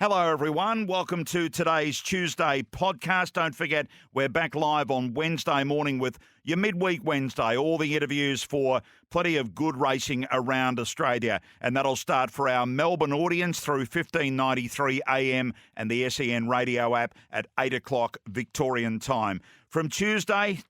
Hello, everyone. Welcome to today's Tuesday podcast. Don't forget, we're back live on Wednesday morning with your midweek Wednesday, all the interviews for plenty of good racing around Australia. And that'll start for our Melbourne audience through 1593 AM and the SEN radio app at 8 o'clock Victorian time. From Tuesday,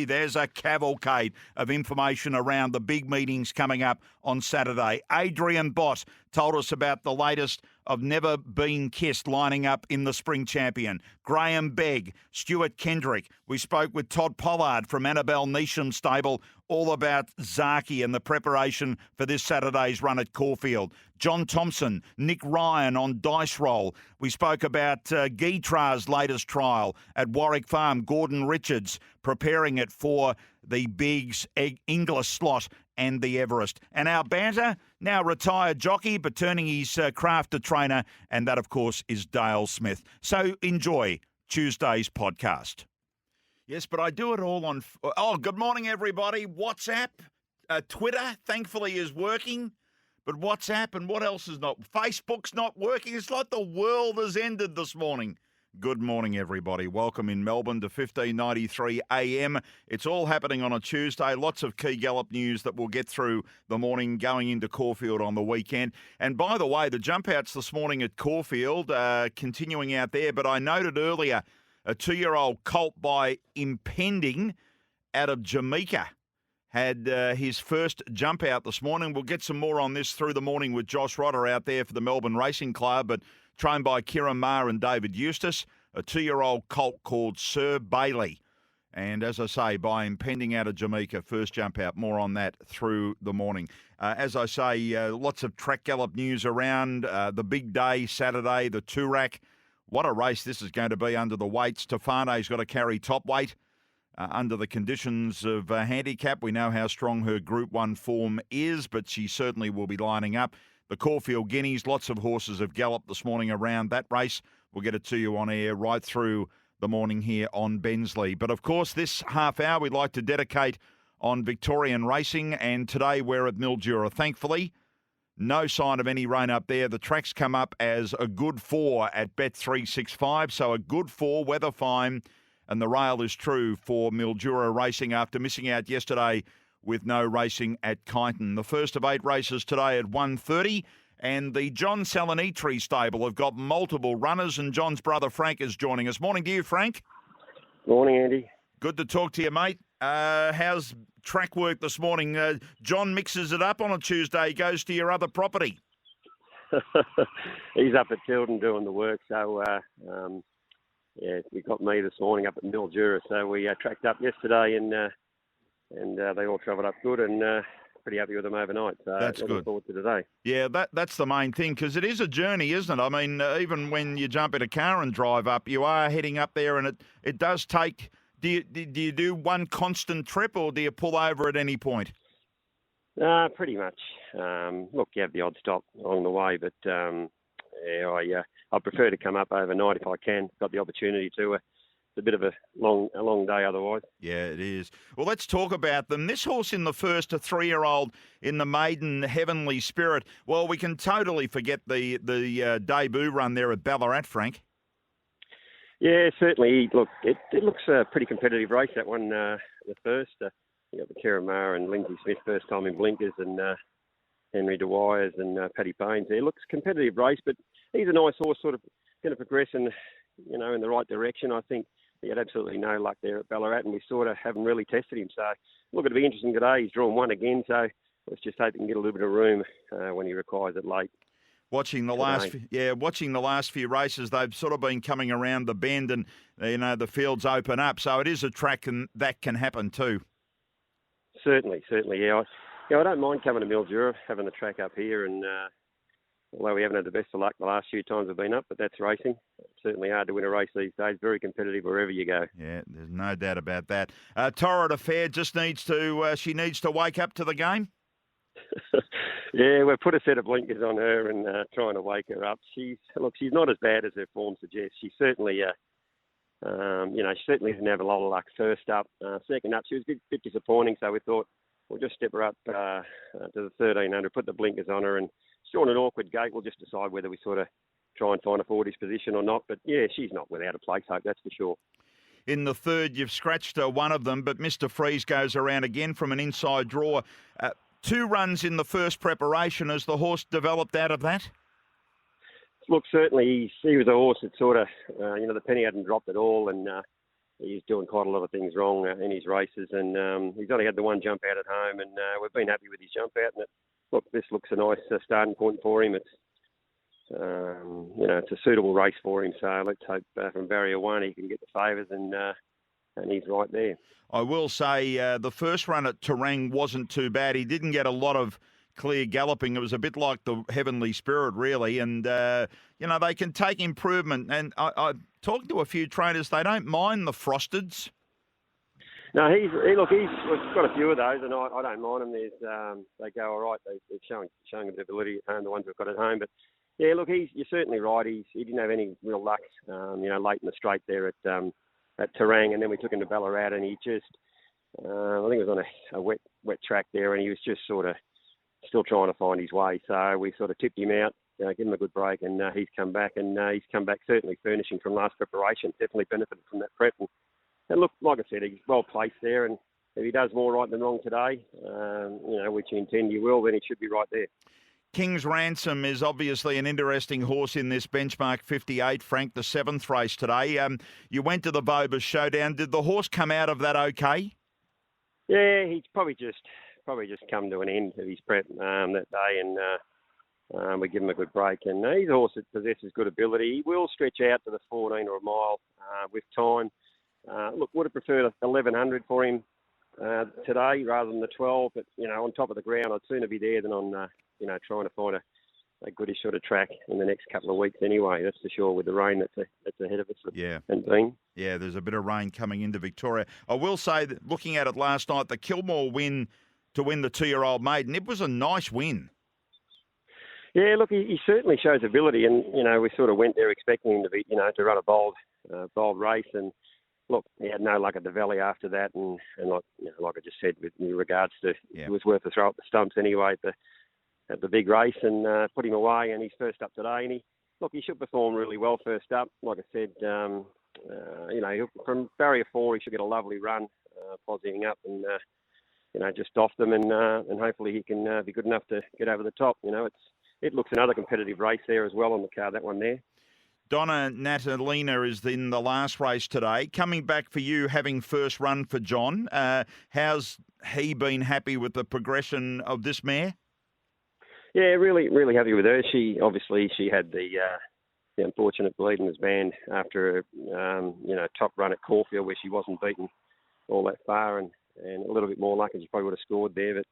there's a cavalcade of information around the big meetings coming up on Saturday. Adrian Bott told us about the latest of Never Been Kissed lining up in the Spring Champion. Graham Begg, Stuart Kendrick. We spoke with Todd Pollard from Annabelle Neesham's stable, all about Zaki and the preparation for this Saturday's run at Caulfield. John Thompson, Nick Ryan on Dice Roll. We spoke about Guitra's latest trial at Warwick Farm. Gordon Richards preparing it for the Biggs Inglis slot and the Everest. And our banter, now retired jockey, but turning his craft to trainer, and that, of course, is Dale Smith. So enjoy Tuesday's podcast. Yes, but I do it all on... Oh, good morning, everybody. WhatsApp, Twitter, thankfully, is working. But WhatsApp and what else is not? Facebook's not working. It's like the world has ended this morning. Good morning, everybody. Welcome in Melbourne to 1593 AM. It's all happening on a Tuesday. Lots of key gallop news that we'll get through the morning going into Caulfield on the weekend. And by the way, the jump outs this morning at Caulfield continuing out there. But I noted earlier a 2-year-old colt by Impending out of Jamaica had his first jump out this morning. We'll get some more on this through the morning with Josh Rodder out there for the Melbourne Racing Club, but trained by Kieran Maher and David Eustace, a 2-year-old colt called Sir Bailey. And as I say, by Impending out of Jamaica, first jump out. More on that through the morning. As I say, lots of track gallop news around. The big day, Saturday, the Toorak. What a race this is going to be under the weights. Stefane's got to carry top weight. Under the conditions of handicap, we know how strong her Group 1 form is, but she certainly will be lining up. The Caulfield Guineas, lots of horses have galloped this morning around that race. We'll get it to you on air right through the morning here on Bensley. But of course, this half hour we'd like to dedicate on Victorian racing, and today we're at Mildura. Thankfully, no sign of any rain up there. The track's come up as a good 4 at Bet365, so a good 4, weather fine. And the rail is true for Mildura Racing after missing out yesterday with no racing at Kyneton. The first of 8 races today at 1:30. And the John Salinitri stable have got multiple runners, and John's brother Frank is joining us. Morning to you, Frank. Morning, Andy. Good to talk to you, mate. How's track work this morning? John mixes it up on a Tuesday. He goes to your other property. He's up at Tilton doing the work, so... Yeah, we got me this morning up at Mildura, so we tracked up yesterday and they all travelled up good and pretty happy with them overnight. So that's looking good. forward to today. Yeah, that's the main thing because it is a journey, isn't it? I mean, even when you jump in a car and drive up, you are heading up there and it does take... Do you do one constant trip or do you pull over at any point? Pretty much. Look, you have the odd stop along the way, but I prefer to come up overnight if I can. Got the opportunity to. It's a bit of a long day otherwise. Yeah, it is. Well, let's talk about them. This horse in the first, a 3-year-old in the maiden Heavenly Spirit. Well, we can totally forget the debut run there at Ballarat, Frank. Yeah, certainly. Look, it looks a pretty competitive race, that one, the first. You got the Kieran Maher and Lindsay Smith first time in blinkers and Henry DeWyers and Paddy Paynes there. Looks a competitive race, but he's a nice horse, sort of going to progress in the right direction. I think he had absolutely no luck there at Ballarat, and we sort of haven't really tested him. So, look, it'll be interesting today. He's drawn 1 again, so let's just hope he can get a little bit of room when he requires it late. Watching the last few races, they've sort of been coming around the bend, and the fields open up. So it is a track, and that can happen too. Certainly, yeah. I don't mind coming to Mildura, having the track up here, and although we haven't had the best of luck the last few times we've been up, but that's racing. It's certainly hard to win a race these days. Very competitive wherever you go. Yeah, there's no doubt about that. Torrid Affair just needs to wake up to the game. Yeah, we've put a set of blinkers on her and trying to wake her up. She's not as bad as her form suggests. She certainly, she certainly didn't have a lot of luck first up. Second up, she was a bit disappointing, so we thought we'll just step her up to the 1300, put the blinkers on her, and she's on an awkward gate. We'll just decide whether we sort of try and find a forwardish position or not. But yeah, she's not without a place hope, that's for sure. In the third, you've scratched one of them, but Mr. Freeze goes around again from an inside draw. 2 runs in the first preparation. Has the horse developed out of that? Look, certainly he was a horse that sort of, the penny hadn't dropped at all, and he's doing quite a lot of things wrong in his races, and he's only had the one jump out at home, and we've been happy with his jump out. And this looks a nice starting point for him. It's it's a suitable race for him. So let's hope from barrier 1 he can get the favours, and he's right there. I will say the first run at Terang wasn't too bad. He didn't get a lot of clear galloping. It was a bit like the Heavenly Spirit, really. And, they can take improvement. And I talked to a few trainers. They don't mind the frosteds. No, we've got a few of those, and I don't mind them. They go all right. They're showing a bit of ability at home, the ones we've got at home. But, yeah, look, you're certainly right. He didn't have any real luck, late in the straight there at Terang, and then we took him to Ballarat, and he just, I think it was on a wet track there, and he was just sort of still trying to find his way. So we sort of tipped him out, give him a good break, and he's come back, and he's come back certainly furnishing from last preparation. Definitely benefited from that prep. And look, like I said, he's well placed there, and if he does more right than wrong today, which you intend he will, then he should be right there. King's Ransom is obviously an interesting horse in this benchmark 58, Frank, the 7th race today. You went to the Vobis Showdown. Did the horse come out of that okay? Yeah, he's probably just come to an end of his prep that day, and we give him a good break. And he's a horse that possesses good ability. He will stretch out to the 14 or a mile with time. Would have preferred 1100 for him today rather than the 12. But on top of the ground, I'd sooner be there than on trying to find a goodish sort of track in the next couple of weeks. Anyway, that's for sure. With the rain that's ahead of us. Yeah. And been. Yeah, there's a bit of rain coming into Victoria. I will say that looking at it last night, the Kilmore win to win the 2-year-old maiden, it was a nice win. Yeah, look, he certainly shows ability, and we sort of went there expecting him to be, to run a bold race, and look, he had no luck at the Valley after that, and like I just said, with regards to it was worth a throw at the stumps anyway at the big race, and put him away, and he's first up today, and he should perform really well first up. Like I said, from barrier 4 he should get a lovely run, positing up and just off them, and hopefully he can be good enough to get over the top. It looks another competitive race there as well on the card, that one there. Donna Natalina is in the last race today. Coming back for you, having first run for John. How's he been happy with the progression of this mare? Yeah, really, really happy with her. She had the unfortunate bleed in his band after top run at Caulfield, where she wasn't beaten all that far, and a little bit more luck, and she probably would have scored there, but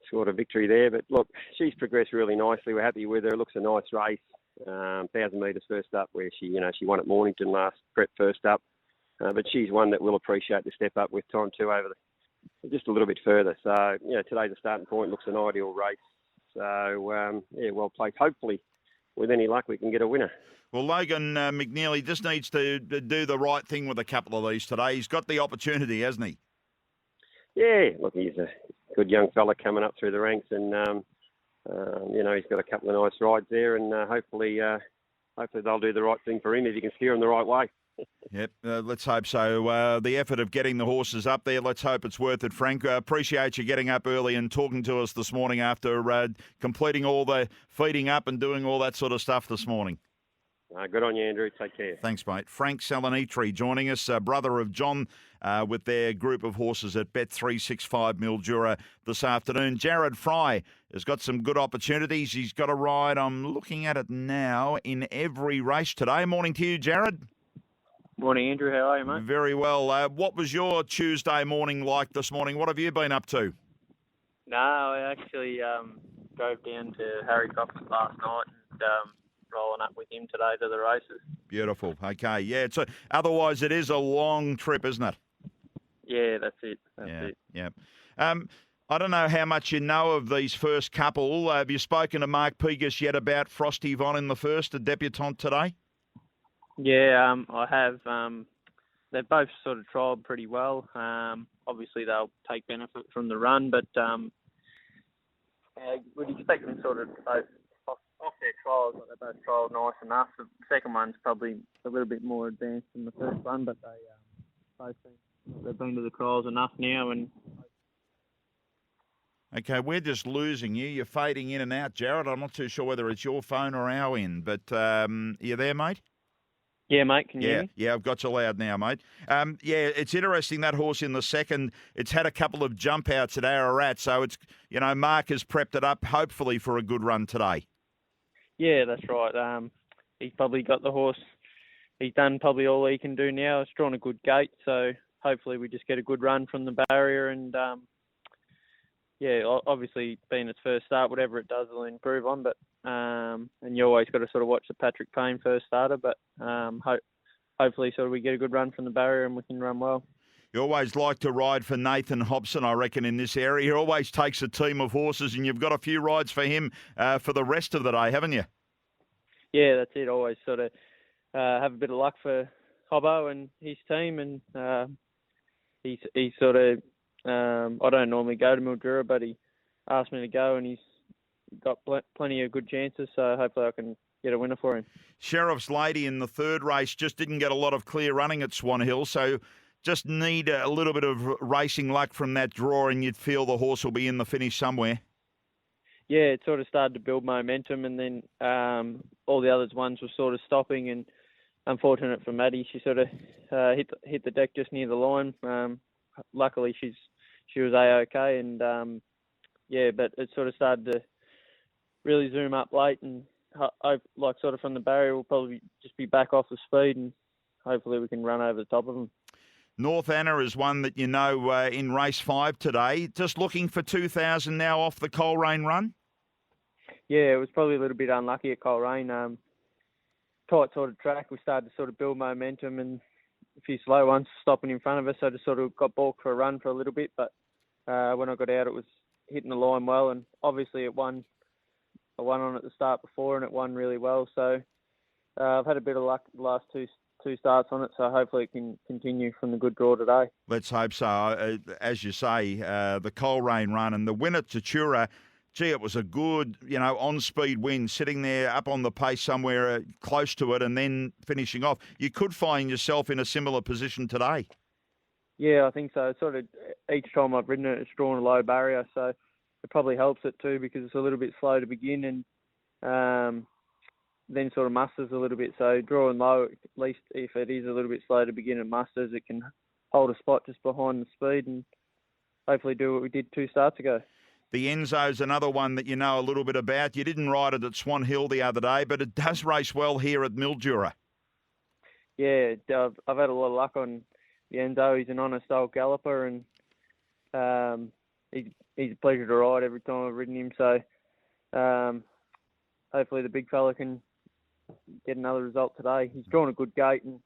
scored a victory there. But look, she's progressed really nicely. We're happy with her. It looks a nice race. 1,000 metres first up, where she won at Mornington last prep first up. But she's one that will appreciate the step up with time too over just a little bit further. So today's a starting point. Looks an ideal race. So well placed. Hopefully, with any luck, we can get a winner. Well, Logan McNeely just needs to do the right thing with a couple of these today. He's got the opportunity, hasn't he? Yeah, look, he's a good young fella coming up through the ranks, and he's got a couple of nice rides there, and hopefully they'll do the right thing for him if he can steer them the right way. Yep, let's hope so. The effort of getting the horses up there, let's hope it's worth it, Frank. Appreciate you getting up early and talking to us this morning after completing all the feeding up and doing all that sort of stuff this morning. Good on you, Andrew. Take care. Thanks, mate. Frank Salinitri joining us, brother of John, with their group of horses at Bet365 Mildura this afternoon. Jared Fry has got some good opportunities. He's got a ride, I'm looking at it now, in every race today. Morning to you, Jared. Morning, Andrew. How are you, mate? Very well. What was your Tuesday morning like this morning? What have you been up to? No, I actually drove down to Harry Cox's last night and rolling up with him today to the races. Beautiful. Okay, yeah. Otherwise, it is a long trip, isn't it? Yeah, that's it. That's it. Yeah. I don't know how much you know of these first couple. Have you spoken to Mark Pegas yet about Frosty Von in the first, a debutante today? Yeah, I have. They've both sort of trialled pretty well. Obviously, they'll take benefit from the run, but would expect them sort of both off their trials, like they both trialled nice enough. The second one's probably a little bit more advanced than the first one, but both they've been to the trials enough now. And Okay, we're just losing you. You're fading in and out, Jared. I'm not too sure whether it's your phone or our end, but you there, mate? yeah, mate, can you hear me? Yeah, I've got you loud now, mate. Yeah, it's interesting, that horse in the second. It's had a couple of jump outs at Ararat, so it's, Mark has prepped it up, hopefully, for a good run today. Yeah, that's right. He's probably got the horse. He's done probably all he can do now. It's drawn a good gate, so hopefully we just get a good run from the barrier. And, obviously being its first start, whatever it does, it'll improve on. But and you always got to sort of watch the Patrick Payne first starter. But hopefully sort of we get a good run from the barrier and we can run well. You always like to ride for Nathan Hobson, I reckon, in this area. He always takes a team of horses, and you've got a few rides for him for the rest of the day, haven't you? Yeah, that's it. Always sort of have a bit of luck for Hobbo and his team. And he's sort of, I don't normally go to Mildura, but he asked me to go, and he's got plenty of good chances, so hopefully I can get a winner for him. Sheriff's Lady in the third race just didn't get a lot of clear running at Swan Hill, so just need a little bit of racing luck from that draw, and you'd feel the horse will be in the finish somewhere. Yeah, it sort of started to build momentum, and then all the other ones were sort of stopping, and unfortunate for Maddie, she sort of hit the deck just near the line. Luckily, she was A-OK, and but it sort of started to really zoom up late, and like sort of from the barrier, we'll probably just be back off the speed, and hopefully we can run over the top of them. North Anna is one that in race 5 today. Just looking for 2,000 now off the Coleraine run? Yeah, it was probably a little bit unlucky at Coleraine. Tight sort of track. We started to sort of build momentum, and a few slow ones stopping in front of us, so just sort of got balked for a run for a little bit. But when I got out, it was hitting the line well, and obviously it won. I won on at the start before, and it won really well. So I've had a bit of luck the last two starts on it, so hopefully it can continue from the good draw today. Let's hope so. As you say, the Coleraine run and the win at Tatura, gee, it was a good, on-speed win, sitting there up on the pace somewhere close to it and then finishing off. You could find yourself in a similar position today. Yeah, I think so. Sort of each time I've ridden it, it's drawn a low barrier, so it probably helps it too, because it's a little bit slow to begin, and then sort of musters a little bit. So drawing low, at least if it is a little bit slow to begin and musters, it can hold a spot just behind the speed and hopefully do what we did 2 starts ago. The Enzo's another one that you know a little bit about. You didn't ride it at Swan Hill the other day, but it does race well here at Mildura. Yeah, I've had a lot of luck on the Enzo. He's an honest old galloper, and he's a pleasure to ride every time I've ridden him. So hopefully the big fella can get another result today. He's drawn a good gate, and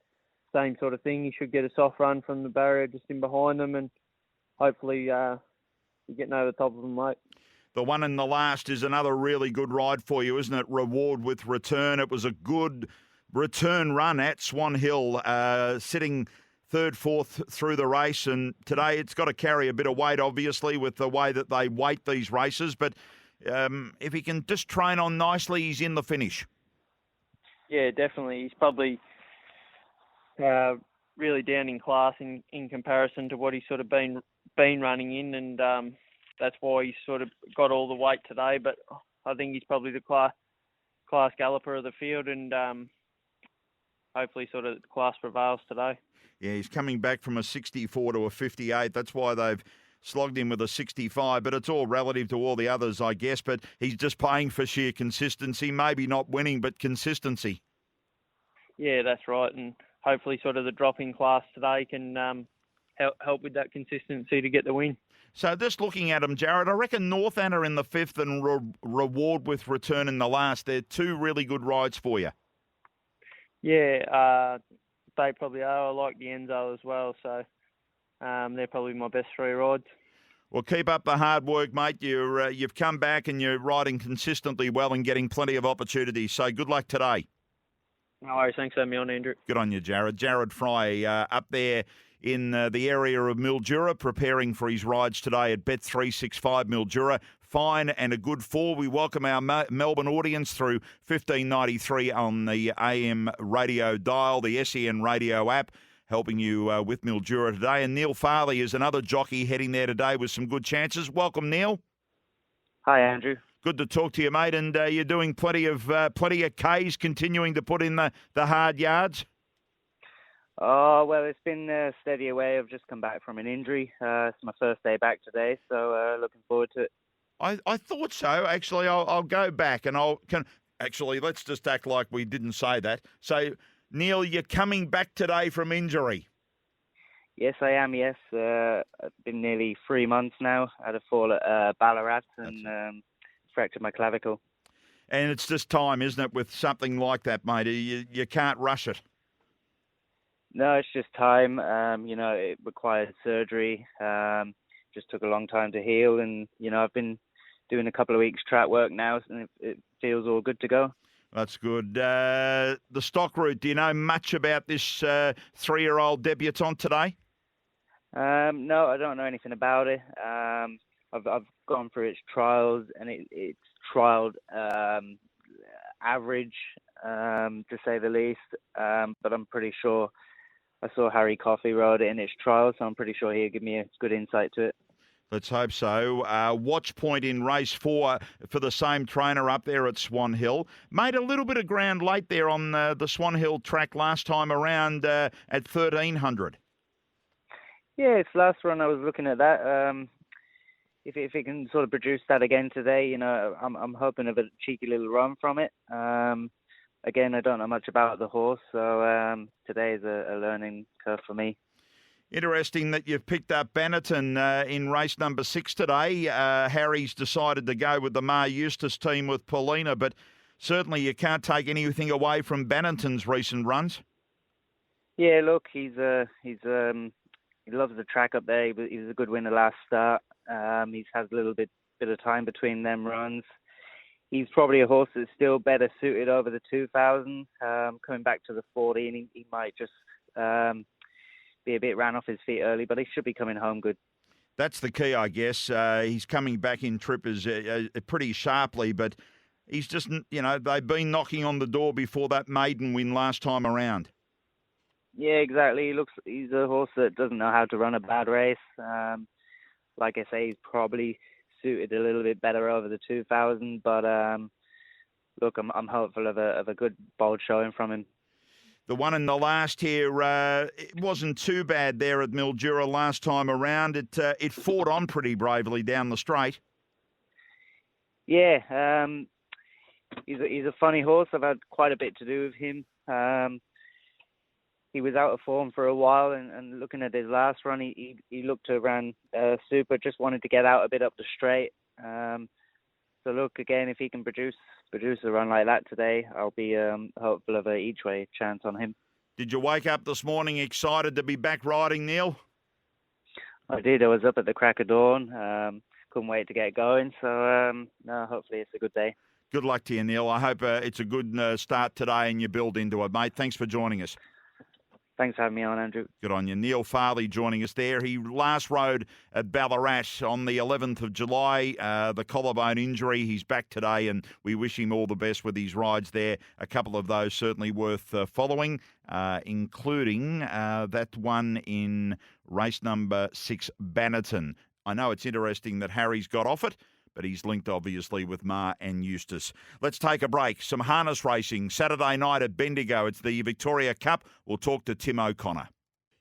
same sort of thing. He should get a soft run from the barrier just in behind them, and hopefully you're getting over the top of them late. The one in the last is another really good ride for you, isn't it? Reward with Return. It was a good return run at Swan Hill, sitting third, fourth through the race. And today it's got to carry a bit of weight, obviously, with the way that they weight these races. But if he can just train on nicely, he's in the finish. Yeah, definitely. He's probably really down in class in comparison to what he's sort of been running in, and that's why he's sort of got all the weight today. But I think he's probably the class galloper of the field, and hopefully sort of the class prevails today. Yeah, he's coming back from a 64 to a 58. That's why they've slogged him with a 65, but it's all relative to all the others, I guess. But he's just playing for sheer consistency, maybe not winning, but consistency. Yeah, that's right. And hopefully sort of the drop in class today can help with that consistency to get the win. So just looking at them, Jared, I reckon North Anna in the 5th and Reward with Return in the last. They're 2 really good rides for you. Yeah, they probably are. I like the Enzo as well, so they're probably my best 3 rides. Well, keep up the hard work, mate. You've come back and you're riding consistently well and getting plenty of opportunities. So good luck today. No worries. Thanks for having me on, Andrew. Good on you, Jared. Jared Fry up there in the area of Mildura, preparing for his rides today at Bet365 Mildura. fine and a good 4. We welcome our Melbourne audience through 1593 on the AM radio dial, the SEN radio app, helping you with Mildura today. And Neil Farley is another jockey heading there today with some good chances. Welcome, Neil. Hi, Andrew. Good to talk to you, mate. And you're doing plenty of Ks, continuing to put in the hard yards. Oh, well, it's been steady away. I've just come back from an injury. It's my first day back today, so looking forward to it. I thought so. Actually, I'll go back and actually, let's just act like we didn't say that. So, Neil, you're coming back today from injury. Yes, I am, yes. It's been nearly 3 months now. I had a fall at Ballarat and fractured my clavicle. And it's just time, isn't it, with something like that, mate? You can't rush it. No, it's just time. It required surgery. Just took a long time to heal. And, I've been doing a couple of weeks track work now, and it feels all good to go. That's good. The stock route, do you know much about this 3-year-old debutant today? No, I don't know anything about it. I've gone through its trials, and it's trialled average, to say the least. But I'm pretty sure I saw Harry Coffey rode it in its trial, so I'm pretty sure he'll give me a good insight to it. Let's hope so. Watch point in race 4 for the same trainer up there at Swan Hill. Made a little bit of ground late there on the Swan Hill track last time around at 1,300. Yeah, its last run I was looking at that. If it can sort of produce that again today, I'm hoping of a cheeky little run from it. Again, I don't know much about the horse, so today is a learning curve for me. Interesting that you've picked up Bannerton in race number 6 today. Harry's decided to go with the Mar Eustace team with Paulina, but certainly you can't take anything away from Bannerton's recent runs. Yeah, look, he loves the track up there. He was a good winner last start. He's had a little bit of time between them runs. He's probably a horse that's still better suited over the 2000. Coming back to the 40, and he might just be a bit ran off his feet early, but he should be coming home good. That's the key, I guess. He's coming back in trippers pretty sharply, but he's just, they've been knocking on the door before that maiden win last time around. Yeah, exactly. He's a horse that doesn't know how to run a bad race. Like I say, he's probably suited a little bit better over the 2000, but look, I'm hopeful of a good bold showing from him. The one in the last here, it wasn't too bad there at Mildura last time around. It fought on pretty bravely down the straight. Yeah, he's a funny horse. I've had quite a bit to do with him. He was out of form for a while, and looking at his last run, he looked to run super. Just wanted to get out a bit up the straight. So look, again, if he can produce a run like that today, I'll be hopeful of a each way chance on him. Did you wake up this morning excited to be back riding, Neil? I did. I was up at the crack of dawn. Couldn't wait to get going. So no, hopefully it's a good day. Good luck to you, Neil. I hope it's a good start today and you build into it, mate. Thanks for joining us. Thanks for having me on, Andrew. Good on you. Neil Farley joining us there. He last rode at Ballarat on the 11th of July, the collarbone injury. He's back today, and we wish him all the best with his rides there. A couple of those certainly worth following, including that one in race number 6, Bannerton. I know it's interesting that Harry's got off it, but he's linked obviously with Mar and Eustace. Let's take a break. Some harness racing Saturday night at Bendigo. It's the Victoria Cup. We'll talk to Tim O'Connor.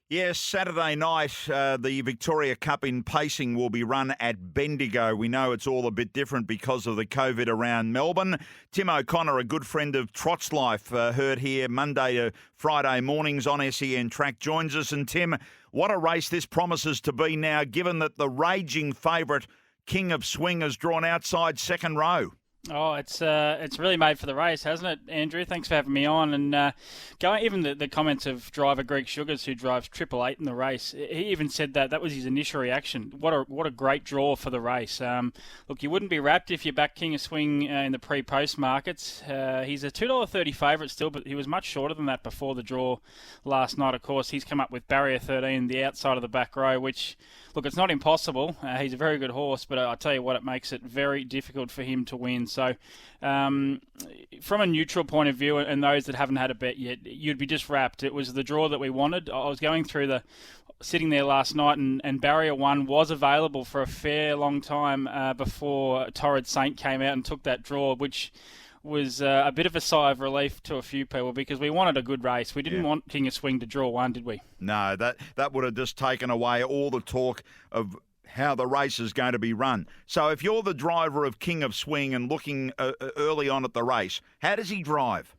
Yes, Saturday night, the Victoria Cup in pacing will be run at Bendigo. We know it's all a bit different because of the COVID around Melbourne. Tim O'Connor, a good friend of Trot's Life, heard here Monday to Friday mornings on SEN Track, joins us. And Tim, what a race this promises to be now, given that the raging favourite King of Swing has drawn outside second row. Oh, it's really made for the race, hasn't it, Andrew? Thanks for having me on. And going even the comments of driver Greg Sugars, who drives 888 in the race, he even said that was his initial reaction. What a great draw for the race. Look, you wouldn't be wrapped if you back King of Swing in the pre-post markets. He's a $2.30 favourite still, but he was much shorter than that before the draw last night. Of course, he's come up with Barrier 13, the outside of the back row, which, look, it's not impossible. He's a very good horse, but I tell you what, it makes it very difficult for him to win. So from a neutral point of view, and those that haven't had a bet yet, you'd be just wrapped. It was the draw that we wanted. I was going through sitting there last night, and Barrier 1 was available for a fair long time before Torrid Saint came out and took that draw, which was a bit of a sigh of relief to a few people because we wanted a good race. We didn't want King of Swing to draw one, did we? No, that would have just taken away all the talk of how the race is going to be run. So if you're the driver of King of Swing and looking early on at the race, how does he drive?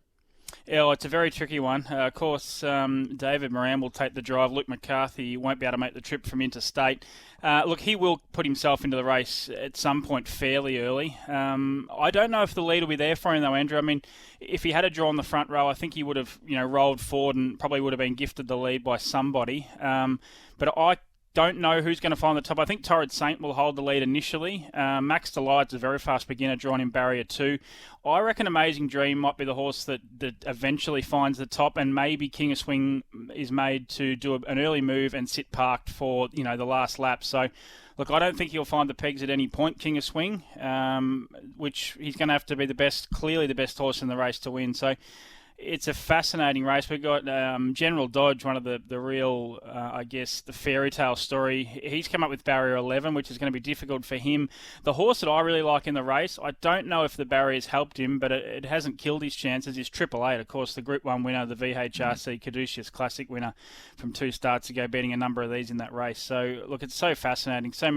Yeah, well, it's a very tricky one. Of course, David Moran will take the drive. Luke McCarthy won't be able to make the trip from interstate. Look, he will put himself into the race at some point fairly early. I don't know if the lead will be there for him, though, Andrew. I mean, if he had a draw on the front row, I think he would have, rolled forward and probably would have been gifted the lead by somebody. But I don't know who's going to find the top. I think Torrid Saint will hold the lead initially. Max Delight's a very fast beginner, drawn in Barrier 2. I reckon Amazing Dream might be the horse that eventually finds the top, and maybe King of Swing is made to do an early move and sit parked for the last lap. So, look, I don't think he'll find the pegs at any point, King of Swing, which he's going to have to be clearly the best horse in the race to win. So, it's a fascinating race. We've got General Dodge, one of the real, the fairy tale story. He's come up with Barrier 11, which is going to be difficult for him. The horse that I really like in the race, I don't know if the barrier's helped him, but it hasn't killed his chances, is 888. Of course, the Group 1 winner, the VHRC Caduceus Classic winner from 2 starts ago, beating a number of these in that race. So, look, it's so fascinating. So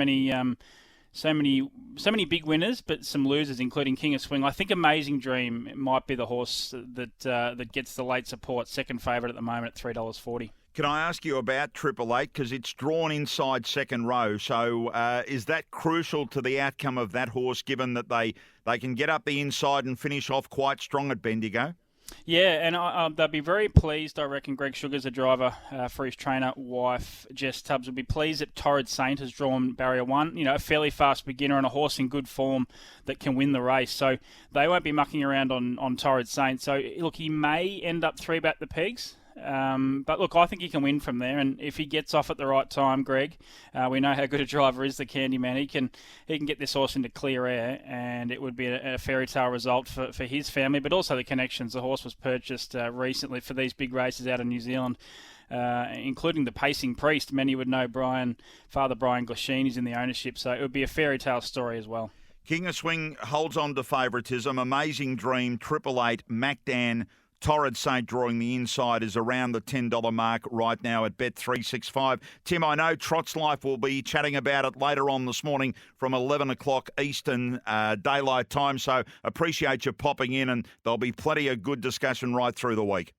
many big winners, but some losers, including King of Swing. I think Amazing Dream might be the horse that gets the late support, second favourite at the moment at $3.40. Can I ask you about 888? Because it's drawn inside second row. So is that crucial to the outcome of that horse, given that they can get up the inside and finish off quite strong at Bendigo? Yeah, and they'll be very pleased, I reckon. Greg Sugars, a driver for his trainer wife, Jess Tubbs, will be pleased that Torrid Saint has drawn Barrier 1, a fairly fast beginner and a horse in good form that can win the race. So they won't be mucking around on Torrid Saint. So, look, he may end up 3 back the pegs. But look, I think he can win from there, and if he gets off at the right time, Greg, we know how good a driver is the Candyman. He can get this horse into clear air, and it would be a fairy tale result for his family, but also the connections. The horse was purchased recently for these big races out of New Zealand, including the pacing priest. Many would know Father Brian Glasheen is in the ownership, so it would be a fairy tale story as well. King of Swing holds on to favouritism. Amazing Dream, 888, Macdan, Torrid Saint drawing the inside is around the $10 mark right now at Bet365. Tim, I know Trot's Life will be chatting about it later on this morning from 11 o'clock Eastern Daylight Time, so appreciate you popping in, and there'll be plenty of good discussion right through the week.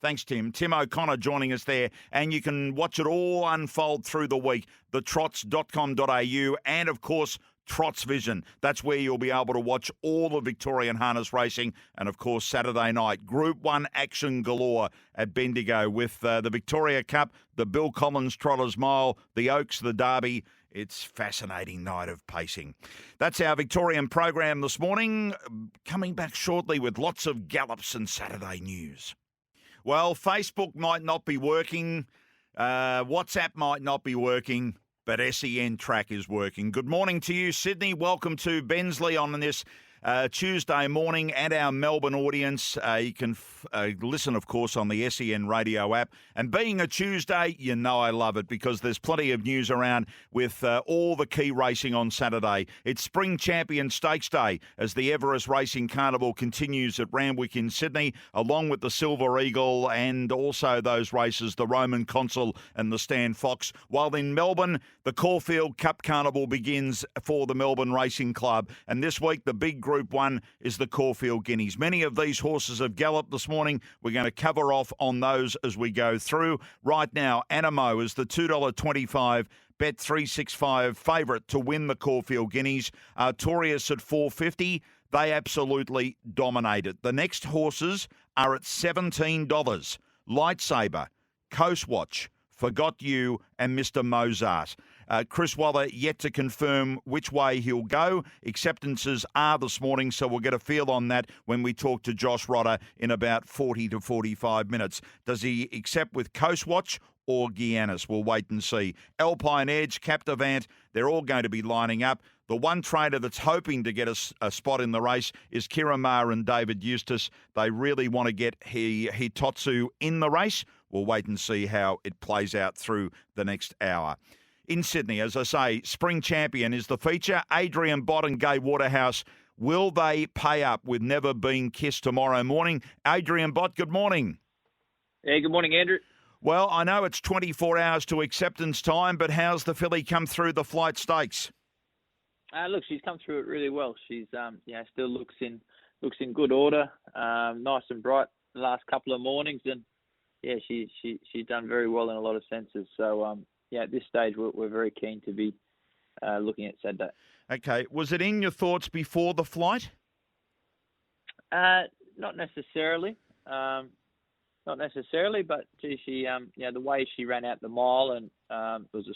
Thanks, Tim. Tim O'Connor joining us there, and you can watch it all unfold through the week, thetrots.com.au, and, of course, Trots Vision. That's where you'll be able to watch all the Victorian harness racing, and of course Saturday night Group 1 action galore at Bendigo with the Victoria Cup, the Bill Collins Trotters Mile, the Oaks, the Derby. It's a fascinating night of pacing. That's our Victorian program this morning. Coming back shortly with lots of gallops and Saturday news. Well, Facebook might not be working, WhatsApp might not be working, but SEN track is working. Good morning to you, Sydney. Welcome to Bensley on this Tuesday morning, and our Melbourne audience. You can listen, of course, on the SEN radio app. And being a Tuesday, you know I love it because there's plenty of news around with all the key racing on Saturday. It's Spring Champion Stakes Day as the Everest Racing Carnival continues at Randwick in Sydney, along with the Silver Eagle and also those races, the Roman Consul and the Stan Fox. While in Melbourne, the Caulfield Cup Carnival begins for the Melbourne Racing Club. And this week, the big group Group 1 is the Caulfield Guineas. Many of these horses have galloped this morning. We're going to cover off on those as we go through. Right now, Animo is the $2.25 Bet365 favourite to win the Caulfield Guineas. Artorias at $4.50. They absolutely dominated. The next horses are at $17. Lightsaber, Coastwatch, Forgot You, and Mr. Mozart. Chris Waller yet to confirm which way he'll go. Acceptances are this morning, so we'll get a feel on that when we talk to Josh Rodder in about 40 to 45 minutes. Does he accept with Coastwatch or Guianis? We'll wait and see. Alpine Edge, Captivant, they're all going to be lining up. The one trainer that's hoping to get a spot in the race is Kiramar and David Eustace. They really want to get Hitotsu in the race. We'll wait and see how it plays out through the next hour. In Sydney, as I say, Spring Champion is the feature. Adrian Bott and Gai Waterhouse, will they pay up with Never Been Kissed tomorrow morning? Adrian Bott, good morning. Yeah, good morning, Andrew. Well, I know it's 24 hours to acceptance time, but how's the filly come through the Flight Stakes? Look, she's come through it really well. She's still looks in good order, nice and bright the last couple of mornings, and yeah, she's done very well in a lot of senses. So at this stage we're very keen to be looking at Saturday. Okay, was it in your thoughts before the flight? Not necessarily. Not necessarily, but gee, she the way she ran out the mile and it was a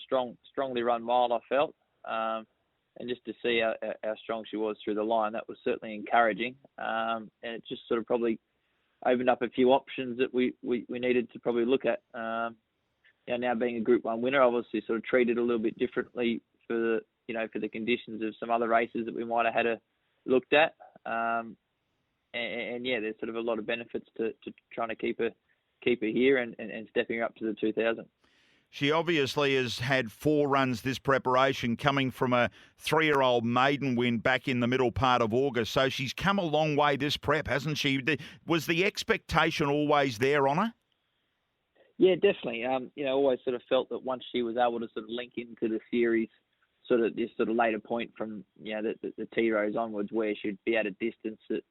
strongly run mile, I felt. And just to see how strong she was through the line, that was certainly encouraging. And it just sort of probably opened up a few options that we needed to probably look at. Now being a Group 1 winner, obviously sort of treated a little bit differently for the conditions of some other races that we might have had looked at. There's sort of a lot of benefits to trying to keep her here and stepping her up to the 2000. She obviously has had 4 runs this preparation, coming from a 3-year-old maiden win back in the middle part of August. So she's come a long way this prep, hasn't she? Was the expectation always there on her? Yeah, definitely. Always sort of felt that once she was able to sort of link into the series, sort of this sort of later point from the T-Rose onwards, where she'd be at a distance that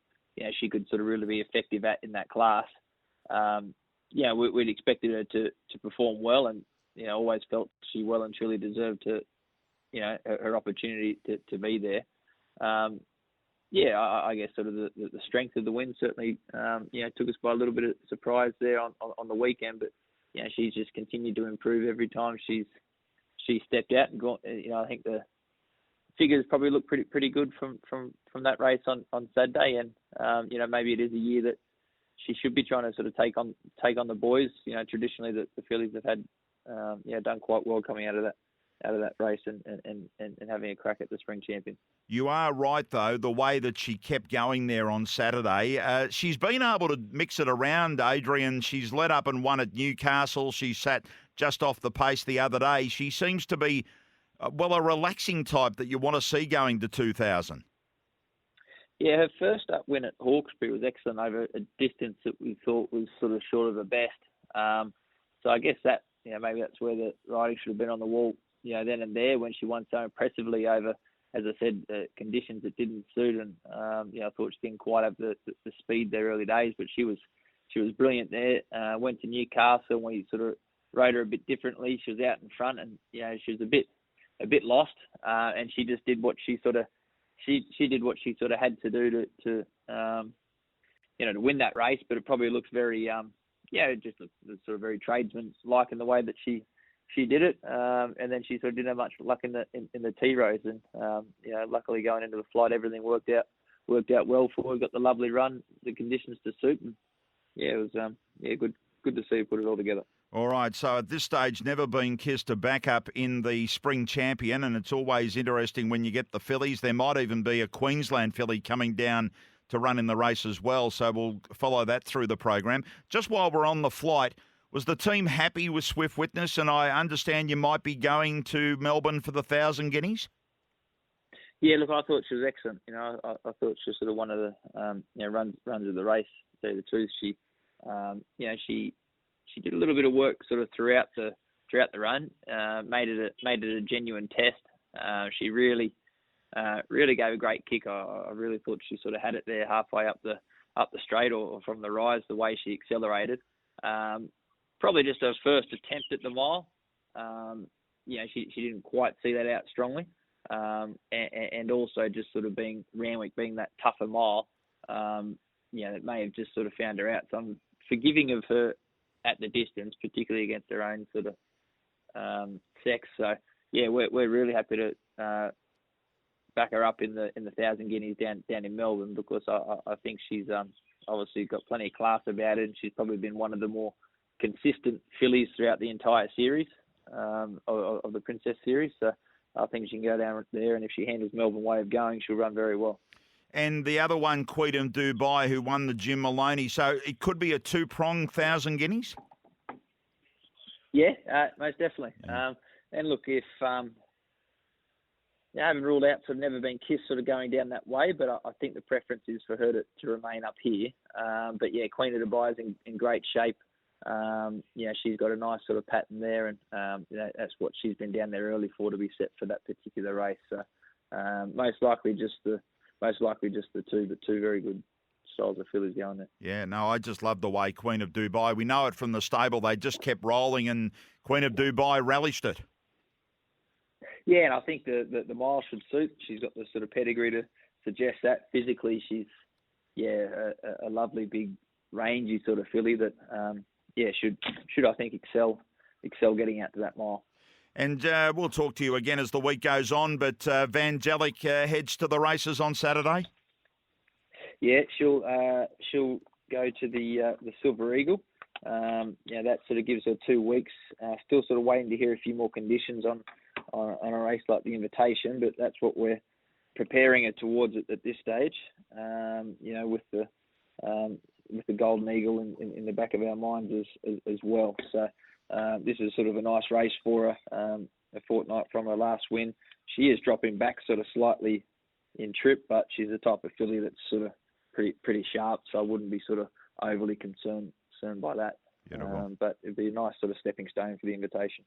she could sort of really be effective at in that class. We'd expected her to perform well, and always felt she well and truly deserved to, her opportunity to be there. I guess sort of the strength of the win certainly, took us by a little bit of surprise there on the weekend. But she's just continued to improve every time she stepped out and got. I think the figures probably look pretty good from that race on Saturday, and maybe it is a year that she should be trying to sort of take on the boys. Traditionally the fillies have had done quite well coming out of that race and having a crack at the Spring Champion. You are right, though, the way that she kept going there on Saturday. She's been able to mix it around, Adrian. She's led up and won at Newcastle. She sat just off the pace the other day. She seems to be, a relaxing type that you want to see going to 2000. Yeah, her first up win at Hawkesbury was excellent over a distance that we thought was sort of short of the best. So I guess that, maybe that's where the riding should have been on the wall, then and there when she won so impressively over, as I said, conditions that didn't suit. And, I thought she didn't quite have the speed there early days, but she was brilliant there. Went to Newcastle and we sort of rode her a bit differently. She was out in front and, she was a bit lost. And she just did what she sort of, she did what she sort of had to do to win that race. But it probably looks very, just sort of very tradesman-like in the way that she did it. And then she sort of didn't have much luck in the T-Rose. And, luckily going into the flight, everything worked out well for her. We got the lovely run, the conditions to suit. And it was, good to see her put it all together. All right, so at this stage, Never Been Kissed a backup in the Spring Champion, and it's always interesting when you get the fillies. There might even be a Queensland filly coming down to run in the race as well, so we'll follow that through the program. Just while we're on the flight, was the team happy with Swift Witness? And I understand you might be going to Melbourne for the 1,000 guineas? Yeah, look, I thought she was excellent. I thought she was sort of one of the runs of the race. To tell you the truth, she did a little bit of work sort of throughout the run. Made it a genuine test. She really really gave a great kick. I really thought she sort of had it there halfway up the straight or from the rise, the way she accelerated. Probably just her first attempt at the mile. She didn't quite see that out strongly. And also just sort of being Randwick being that tougher mile, it may have just sort of found her out. So I'm forgiving of her at the distance, particularly against her own sort of sex. So yeah, we're really happy to back her up in the 1,000 guineas down in Melbourne, because I think she's obviously got plenty of class about it, and she's probably been one of the more consistent fillies throughout the entire series of the Princess series. So I think she can go down there, and if she handles Melbourne way of going, she'll run very well. And the other one, Queen Dubai, who won the Jim Maloney. So it could be a two-pronged 1,000 guineas? Yeah, most definitely. Yeah. And look, if I haven't ruled out sort of Never Been Kissed sort of going down that way, but I think the preference is for her to remain up here. But yeah, Queen of Dubai is in great shape. She's got a nice sort of pattern there, and that's what she's been down there early for, to be set for that particular race. So most likely just the two, but two very good styles of fillies going there. Yeah, no, I just love the way Queen of Dubai. We know it from the stable. They just kept rolling, and Queen of Dubai relished it. Yeah, and I think the mile should suit. She's got the sort of pedigree to suggest that. Physically, she's a lovely big rangy sort of filly that should I think excel getting out to that mile. And we'll talk to you again as the week goes on. But Vangelic heads to the races on Saturday. Yeah, she'll go to the Silver Eagle. That sort of gives her 2 weeks. Still sort of waiting to hear a few more conditions on a race like the Invitation, but that's what we're preparing her towards at this stage. With the Golden Eagle in the back of our minds as well. So this is sort of a nice race for her, a fortnight from her last win. She is dropping back sort of slightly in trip, but she's the type of filly that's sort of pretty sharp, so I wouldn't be sort of overly concerned by that. But it'd be a nice sort of stepping stone for the Invitation.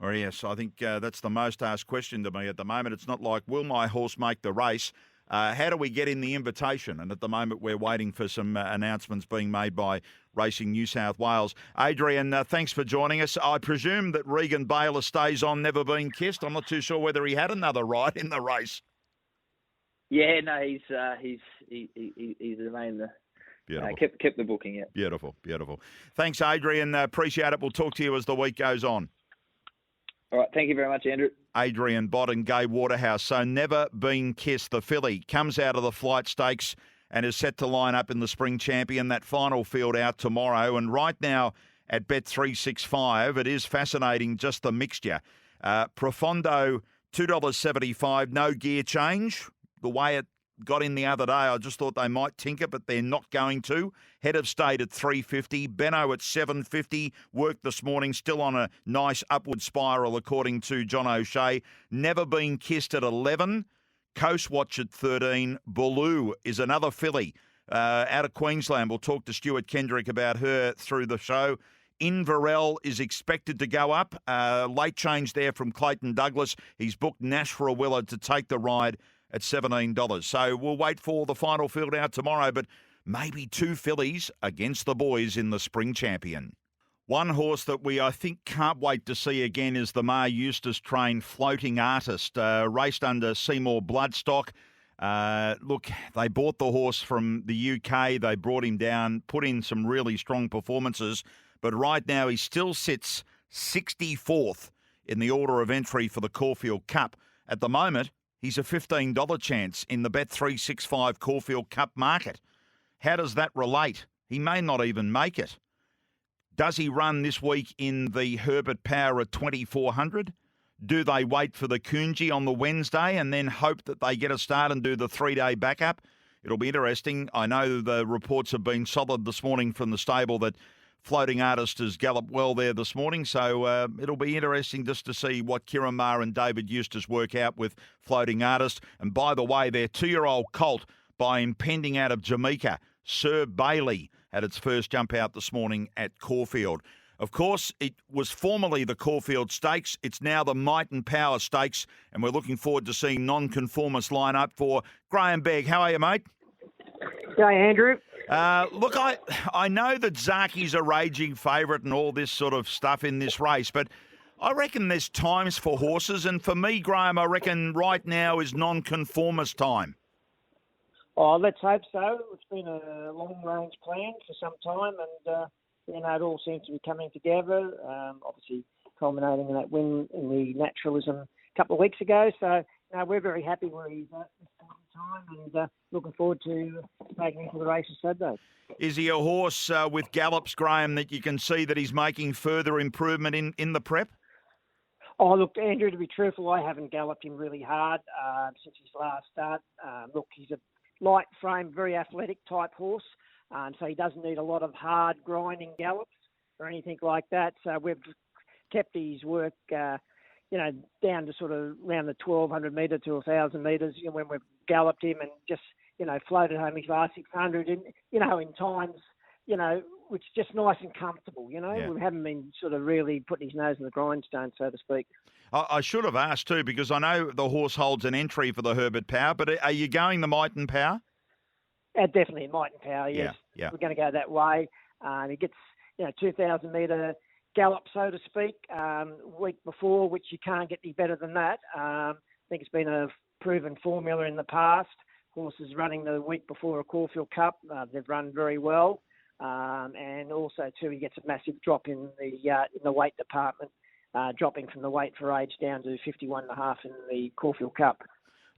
Oh, yes, I think that's the most asked question to me at the moment. It's not like, will my horse make the race? How do we get in the Invitation? And at the moment, we're waiting for some announcements being made by Racing New South Wales. Adrian, thanks for joining us. I presume that Regan Baylor stays on Never Been Kissed. I'm not too sure whether he had another ride in the race. Yeah, no, he's remained kept the booking. Yeah. Beautiful. Thanks, Adrian. Appreciate it. We'll talk to you as the week goes on. All right, thank you very much, Andrew. Adrian Bott and Gay Waterhouse. So Never Been Kissed, the filly, comes out of the Flight Stakes and is set to line up in the Spring Champion. That final field out tomorrow. And right now at Bet365, it is fascinating, just the mixture. Profondo, $2.75, no gear change. The way it got in the other day, I just thought they might tinker, but they're not going to. Head of State at $3.50, Benno at $7.50, worked this morning, still on a nice upward spiral according to John O'Shea. Never Been Kissed at $11, Coast Watch at $13, Baloo is another filly out of Queensland. We'll talk to Stuart Kendrick about her through the show. Inverell is expected to go up. Late change there from Clayton Douglas. He's booked Nash for a Willard to take the ride at $17. So we'll wait for the final field out tomorrow, but maybe 2 fillies against the boys in the Spring Champion. One horse that I think can't wait to see again is the Mar Eustace trained Floating Artist, raced under Seymour Bloodstock. Look, they bought the horse from the UK. They brought him down, put in some really strong performances, but right now he still sits 64th in the order of entry for the Caulfield Cup. At the moment, he's a $15 chance in the Bet365 Caulfield Cup market. How does that relate? He may not even make it. Does he run this week in the Herbert Power at 2,400? Do they wait for the Coonji on the Wednesday and then hope that they get a start and do the 3-day backup? It'll be interesting. I know the reports have been solid this morning from the stable that Floating Artist has galloped well there this morning, so it'll be interesting just to see what Kieran Maher and David Eustace work out with Floating Artist. And by the way, their 2-year-old colt by impending out of Jamaica, Sir Bailey, had its first jump out this morning at Caulfield. Of course, it was formerly the Caulfield Stakes. It's now the Might and Power Stakes, and we're looking forward to seeing nonconformist line up for Graham Begg. How are you, mate? Hey, Andrew. Look, I know that Zaki's a raging favourite and all this sort of stuff in this race, but I reckon there's times for horses, and for me, Graham, I reckon right now is nonconformist time. Oh, let's hope so. It's been a long-range plan for some time, and it all seems to be coming together. Obviously, culminating in that win in the naturalism a couple of weeks ago. So, we're very happy where he's at this point in time, and looking forward to taking him to the races Saturday. Is he a horse with gallops, Graham, that you can see that he's making further improvement in the prep? Oh, look, Andrew, to be truthful, I haven't galloped him really hard since his last start. Look, he's a light frame, very athletic type horse, so he doesn't need a lot of hard grinding gallops or anything like that. So we've kept his work, down to sort of around the 1,200 metre to 1,000 metres when we've galloped him and just, floated home his last 600 and, in times, which is just nice and comfortable, Yeah. We haven't been sort of really putting his nose in the grindstone, so to speak. I should have asked too, because I know the horse holds an entry for the Herbert Power, but are you going the Might and Power? Definitely Might and Power, yes. Yeah. We're going to go that way. He gets, 2,000 metre gallop, so to speak, week before, which you can't get any better than that. I think it's been a proven formula in the past. Horses running the week before a Caulfield Cup, they've run very well. And also, too, he gets a massive drop in the weight department, dropping from the weight for age down to 51.5 in the Caulfield Cup.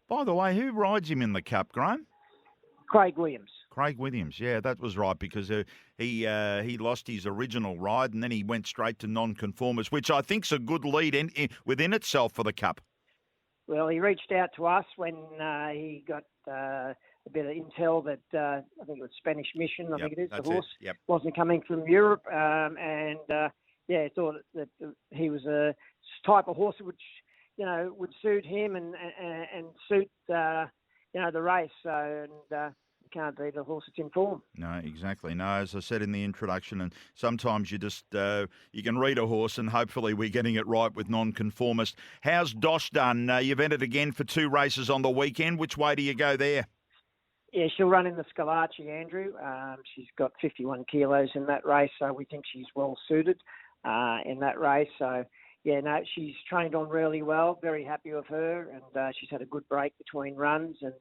By the way, who rides him in the Cup, Graham? Craig Williams. Craig Williams, yeah, that was right, because he lost his original ride and then he went straight to nonconformist, which I think's a good lead within itself for the Cup. Well, he reached out to us when he got a bit of intel that I think it was Spanish Mission, I think it is, the horse wasn't coming from Europe, thought that he was a type of horse which, would suit him and suit, the race. So, can't beat a horse that's in form. No, exactly. No, as I said in the introduction, and sometimes you just you can read a horse, and hopefully we're getting it right with nonconformist. How's Dosh done? You've entered again for 2 races on the weekend. Which way do you go there? Yeah, she'll run in the Scalacci, Andrew. She's got 51 kilos in that race, so we think she's well suited in that race. So, she's trained on really well. Very happy with her, and she's had a good break between runs, and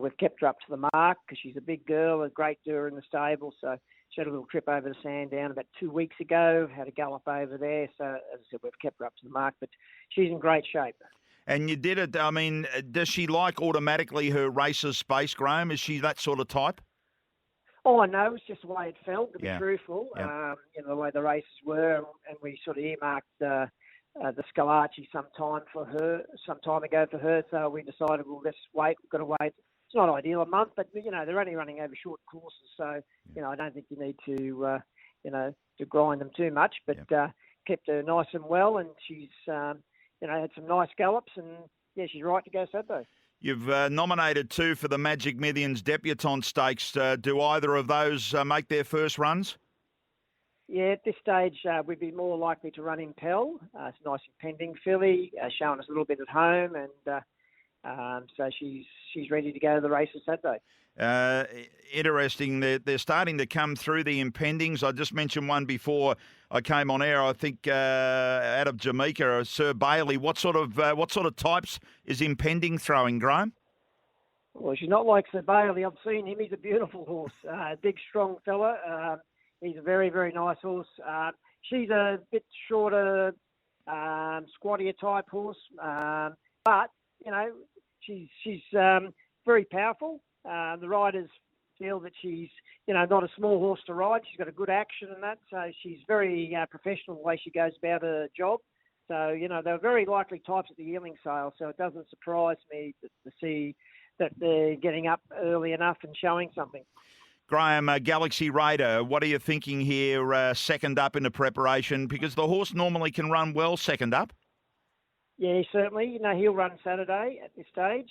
we've kept her up to the mark because she's a big girl, a great doer in the stable. So she had a little trip over to Sandown about 2 weeks ago, had a gallop over there. So, as I said, we've kept her up to the mark, but she's in great shape. And you did it, I mean, does she like automatically her races space, Graham? Is she that sort of type? Oh, no, it's just the way it felt, to be truthful. Yeah. The way the races were, and we sort of earmarked the Scalacci some time ago for her, so we decided we'll just wait. We've got to wait. It's not ideal, a month, but, they're only running over short courses, so, I don't think you need to, to grind them too much, but kept her nice and well, and she's, had some nice gallops, and, she's right to go Saturday. You've nominated 2 for the Magic Millions Debutante Stakes. Do either of those make their first runs? Yeah, at this stage, we'd be more likely to run Impel. It's a nice impending filly, showing us a little bit at home, and so she's ready to go to the races Saturday. Interesting. They're starting to come through the impendings. I just mentioned one before I came on air. I think out of Jamaica, Sir Bailey. What sort of types is impending throwing, Graham? Well, she's not like Sir Bailey. I've seen him. He's a beautiful horse. Big, strong fella. He's a very, very nice horse. She's a bit shorter, squattier type horse, but she's very powerful. The riders feel that she's not a small horse to ride. She's got a good action and that, so she's very professional the way she goes about her job. So they're very likely types at the yearling sale. So it doesn't surprise me to see that they're getting up early enough and showing something. Graham, Galaxy Raider, what are you thinking here second up in the preparation? Because the horse normally can run well second up. Yeah, certainly. He'll run Saturday at this stage.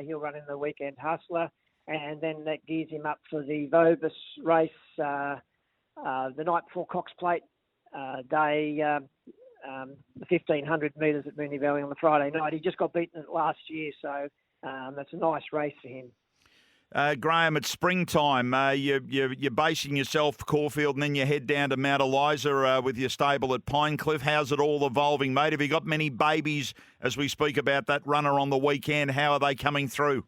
He'll run in the Weekend Hustler, and then that gears him up for the Vobis race the night before Cox Plate day, the 1,500 metres at Moonee Valley on the Friday night. He just got beaten at last year, so that's a nice race for him. Graham, it's springtime. You're basing yourself Caulfield, and then you head down to Mount Eliza with your stable at Pinecliff. How's it all evolving, mate? Have you got many babies as we speak about that runner on the weekend? How are they coming through?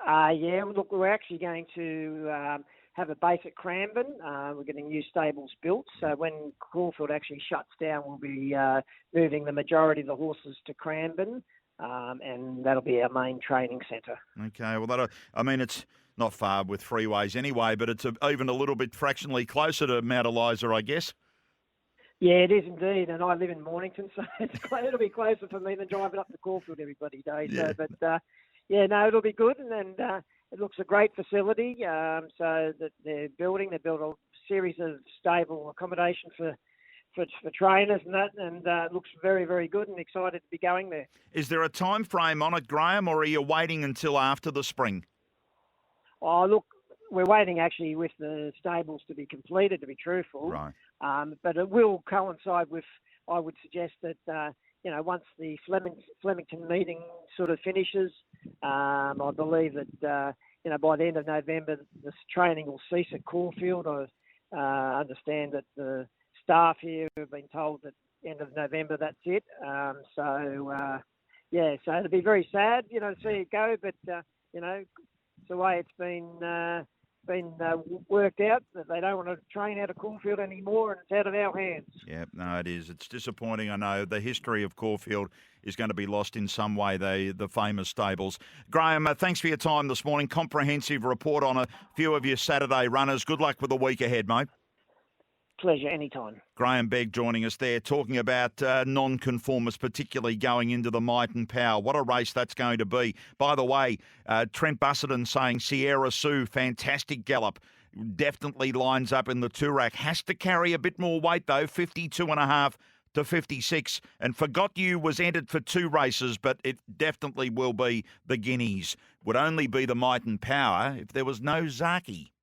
Yeah, look, we're actually going to have a base at Cranbourne. We're getting new stables built, so when Caulfield actually shuts down, we'll be moving the majority of the horses to Cranbourne. And that'll be our main training centre. Okay, well, it's not far with freeways anyway, but it's even a little bit fractionally closer to Mount Eliza, I guess. Yeah, it is indeed, and I live in Mornington, so it'll be closer for me than driving up to Caulfield every bloody day. Yeah. So, but it'll be good, and it looks a great facility. So that they built a series of stable accommodation for trainers and that, and it looks very, very good, and excited to be going there. Is there a time frame on it, Graham, or are you waiting until after the spring? Oh, look, we're waiting actually with the stables to be completed, to be truthful. Right. But it will coincide with, I would suggest that, once the Flemington meeting sort of finishes, I believe that, by the end of November, this training will cease at Caulfield. I understand that the staff here have been told that end of November, that's it. So it'll be very sad, to see it go, but, it's the way it's been worked out, that they don't want to train out of Caulfield anymore, and it's out of our hands. Yeah, no, it is. It's disappointing. I know the history of Caulfield is going to be lost in some way, the famous stables. Graham, thanks for your time this morning. Comprehensive report on a few of your Saturday runners. Good luck with the week ahead, mate. Pleasure, anytime. Graham Begg joining us there, talking about non-conformists, particularly going into the Might and Power. What a race that's going to be. By the way, Trent Busserton saying Sierra Sue, fantastic gallop. Definitely lines up in the Toorak. Has to carry a bit more weight, though, 52.5 to 56. And Forgot You was entered for 2 races, but it definitely will be the Guineas. Would only be the Might and Power if there was no Zaki.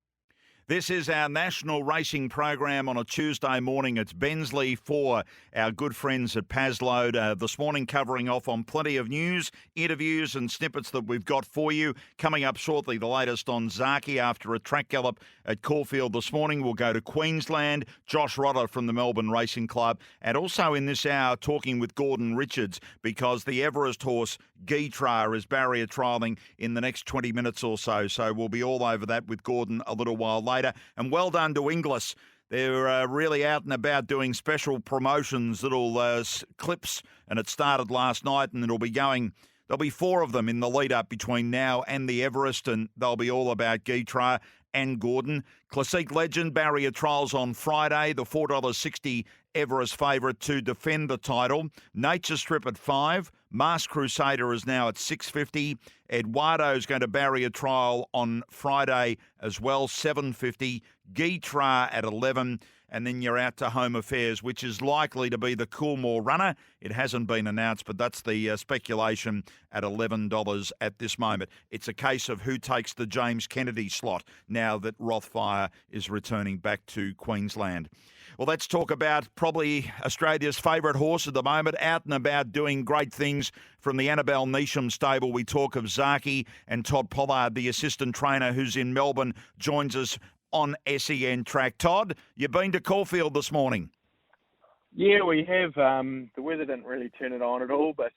This is our national racing program on a Tuesday morning. It's Bensley for our good friends at Pasload. This morning covering off on plenty of news, interviews and snippets that we've got for you. Coming up shortly, the latest on Zaki after a track gallop at Caulfield this morning. We'll go to Queensland, Josh Rodder from the Melbourne Racing Club, and also in this hour talking with Gordon Richards because the Everest horse Gytrash is barrier trialling in the next 20 minutes or so. So we'll be all over that with Gordon a little while later. And well done to Inglis. They're really out and about doing special promotions, little clips, and it started last night and it'll be going. There'll be 4 of them in the lead up between now and the Everest, and they'll be all about Gytrash and Gordon. Classique Legend barrier trials on Friday, the $4.60 Everest favourite to defend the title. Nature Strip at 5. Masked Crusader is now at $6.50. Eduardo's going to barrier trial on Friday as well, $7.50. Gytrash at 11. And then you're out to Home Affairs, which is likely to be the Coolmore runner. It hasn't been announced, but that's the speculation at $11 at this moment. It's a case of who takes the James Kennedy slot now that Rothfire is returning back to Queensland. Well, let's talk about probably Australia's favourite horse at the moment, out and about doing great things from the Annabelle Neesham stable. We talk of Zaki, and Todd Pollard, the assistant trainer who's in Melbourne, joins us on SEN Track. Todd, you've been to Caulfield this morning. Yeah, we have. The weather didn't really turn it on at all, but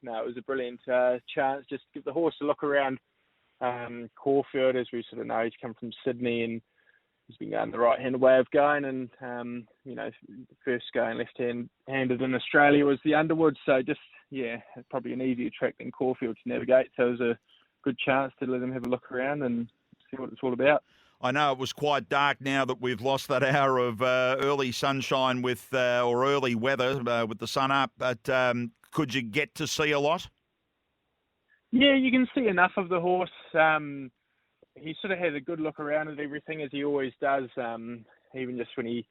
no, it was a brilliant chance just to give the horse a look around Caulfield. As we sort of know, he's come from Sydney and he's been going the right-handed way of going, and the first going left-handed in Australia was the Underwood, so just probably an easier track than Caulfield to navigate. So it was a good chance to let him have a look around and see what it's all about. I know it was quite dark now that we've lost that hour of early sunshine or early weather with the sun up, but could you get to see a lot? Yeah, you can see enough of the horse. He sort of had a good look around at everything, as he always does, even just when he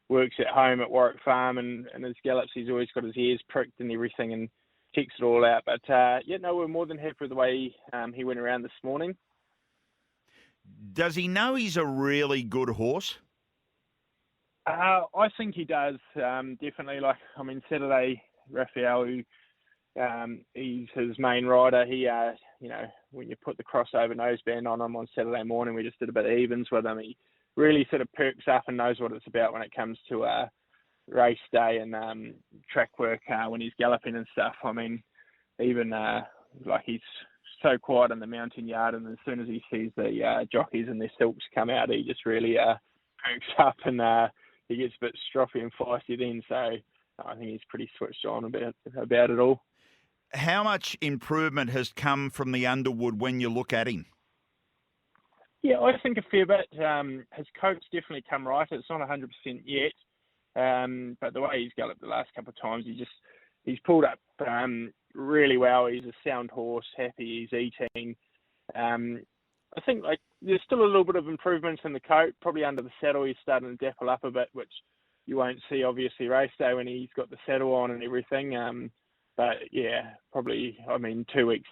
works at home at Warwick Farm and his gallops, he's always got his ears pricked and everything and checks it all out. But, we're more than happy with the way he went around this morning. Does he know he's a really good horse? I think he does, definitely. Saturday, Raphael, who he's his main rider, he, when you put the crossover noseband on him on Saturday morning, we just did a bit of evens with him. He really sort of perks up and knows what it's about when it comes to race day and track work when he's galloping and stuff. He's so quiet in the mountain yard, and as soon as he sees the jockeys and their silks come out, he just really perks up and he gets a bit stroppy and feisty then. So I think he's pretty switched on about it all. How much improvement has come from the Underwood when you look at him? Yeah, I think a fair bit. His coat's definitely come right. It's not 100% yet, but the way he's galloped the last couple of times, he's pulled up really well. He's a sound horse, happy, he's eating. I think there's still a little bit of improvements in the coat. Probably under the saddle, he's starting to dapple up a bit, which you won't see obviously race day when he's got the saddle on and everything. But yeah, probably 2 weeks.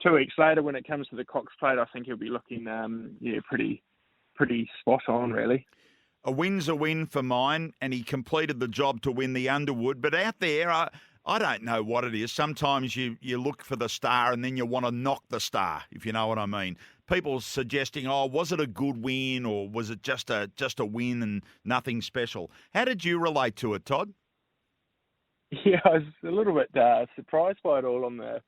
2 weeks later, when it comes to the Cox Plate, I think he'll be looking pretty spot on really. A win's a win for mine, and he completed the job to win the Underwood. But out there, I don't know what it is. Sometimes you look for the star and then you want to knock the star, if you know what I mean. People suggesting, was it a good win or was it just a win and nothing special? How did you relate to it, Todd? Yeah, I was a little bit surprised by it all on the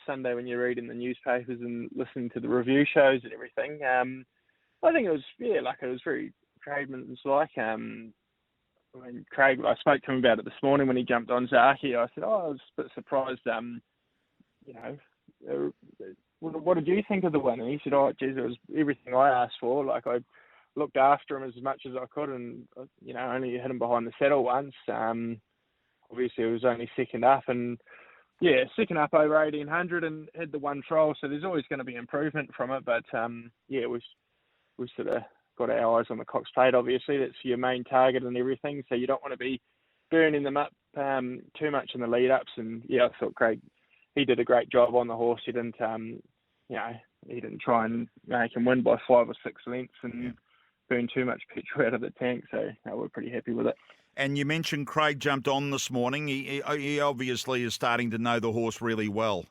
Sunday when you're reading the newspapers and listening to the review shows and everything. I think it was very tradesman's-like. Craig, I spoke to him about it this morning when he jumped on Zaki. I said, I was a bit surprised, what did you think of the win? And he said, it was everything I asked for. I looked after him as much as I could and, only hit him behind the saddle once. Obviously, it was only second up and, second up over 1800 and had the one trial. So there's always going to be improvement from it. But, we sort of got our eyes on the Cox Plate, obviously. That's your main target and everything. So you don't want to be burning them up too much in the lead-ups. And, I thought Craig, he did a great job on the horse. He didn't, he didn't try and make him win by 5 or 6 lengths and burn too much petrol out of the tank. So we're pretty happy with it. And you mentioned Craig jumped on this morning. He obviously is starting to know the horse really well.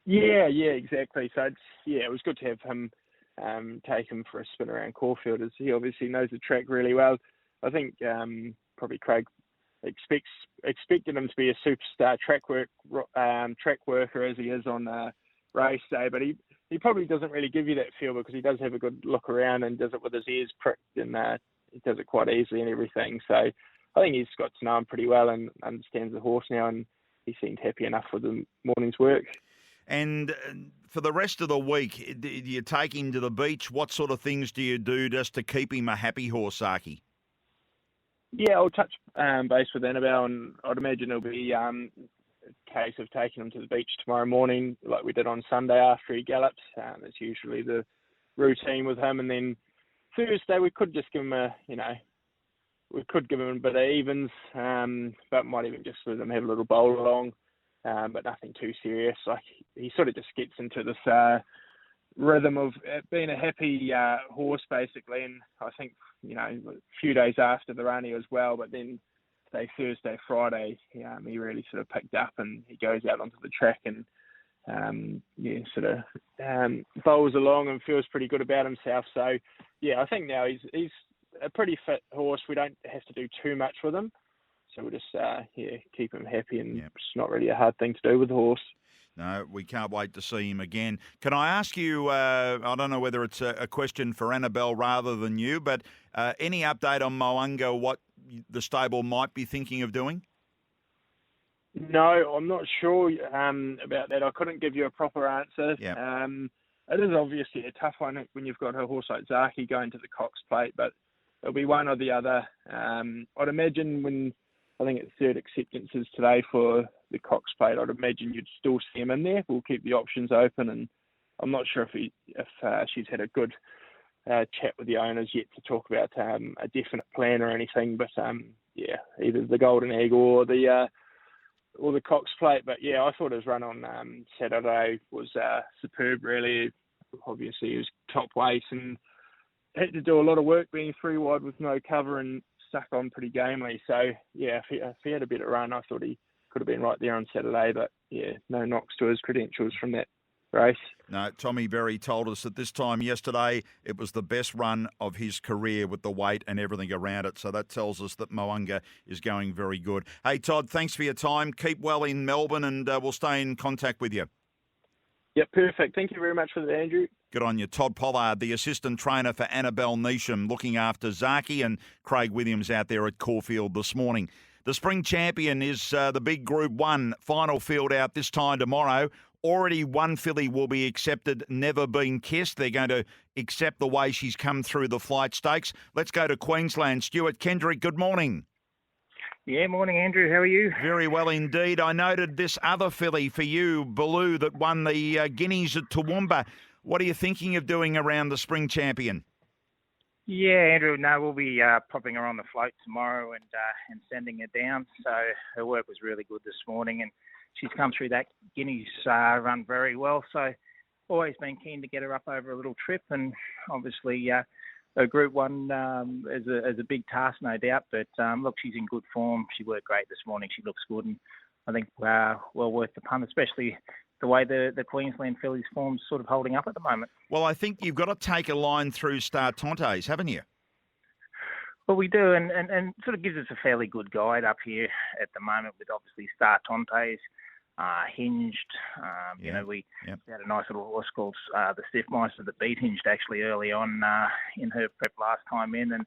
Yeah, exactly. So it was good to have him take him for a spin around Caulfield, as he obviously knows the track really well. I think probably Craig expected him to be a superstar track worker as he is on race day, but he probably doesn't really give you that feel because he does have a good look around and does it with his ears pricked and he does it quite easily and everything. So I think he's got to know him pretty well and understands the horse now, and he seemed happy enough with the morning's work. And for the rest of the week, do you take him to the beach? What sort of things do you do just to keep him a happy horse, Saki? Yeah, I'll touch base with Annabelle, and I'd imagine it'll be a case of taking him to the beach tomorrow morning like we did on Sunday after he gallops. That's usually the routine with him. And then Thursday we could just give him a bit of evens, but might even just let him have a little bowl along. But nothing too serious. He sort of just gets into this rhythm of being a happy horse, basically. And I think, a few days after the run he was well, but then say Thursday, Friday, he really sort of picked up and he goes out onto the track and bowls along and feels pretty good about himself. So I think now he's a pretty fit horse. We don't have to do too much with him. So we'll just keep him happy, and It's not really a hard thing to do with the horse. No, we can't wait to see him again. Can I ask you, I don't know whether it's a question for Annabelle rather than you, but any update on Moanga, what the stable might be thinking of doing? No, I'm not sure about that. I couldn't give you a proper answer. Yeah. It is obviously a tough one when you've got a horse like Zaki going to the Cox Plate, but it'll be one or the other. I'd imagine when I think it's third acceptances today for the Cox Plate, I'd imagine you'd still see him in there. We'll keep the options open, and I'm not sure if she's had a good chat with the owners yet to talk about a definite plan or anything. But either the Golden Egg or the Cox Plate. But I thought his run on Saturday was superb. Really, obviously he was top weight and had to do a lot of work being 3 wide with no cover and stuck on pretty gamely. So, yeah, if he had a better run, I thought he could have been right there on Saturday. But, yeah, no knocks to his credentials from that race. No, Tommy Berry told us that this time yesterday it was the best run of his career with the weight and everything around it. So that tells us that Mo'unga is going very good. Hey, Todd, thanks for your time. Keep well in Melbourne and we'll stay in contact with you. Yep, perfect. Thank you very much for that, Andrew. Good on you. Todd Pollard, the assistant trainer for Annabelle Neesham, looking after Zaki and Craig Williams out there at Caulfield this morning. The spring champion is the big Group 1 final field out this time tomorrow. Already one filly will be accepted, Never Been Kissed. They're going to accept the way she's come through the flight stakes. Let's go to Queensland. Stuart Kendrick, good morning. Yeah, morning, Andrew. How are you? Very well indeed. I noted this other filly for you, Baloo, that won the Guineas at Toowoomba. What are you thinking of doing around the spring champion? Yeah, Andrew. No, we'll be popping her on the float tomorrow and sending her down. So her work was really good this morning, and she's come through that Guineas run very well. So always been keen to get her up over a little trip, and obviously her Group 1 is a big task, no doubt. But look, she's in good form. She worked great this morning. She looks good, and I think well worth the punt, especially the way the Queensland fillies form's sort of holding up at the moment. Well, I think you've got to take a line through Star Tontes, haven't you? Well, we do, and sort of gives us a fairly good guide up here at the moment with obviously Star Tontes, Hinged. You know, we had a nice little horse called the Stiffmeister that beat Hinged actually early on in her prep last time in. And,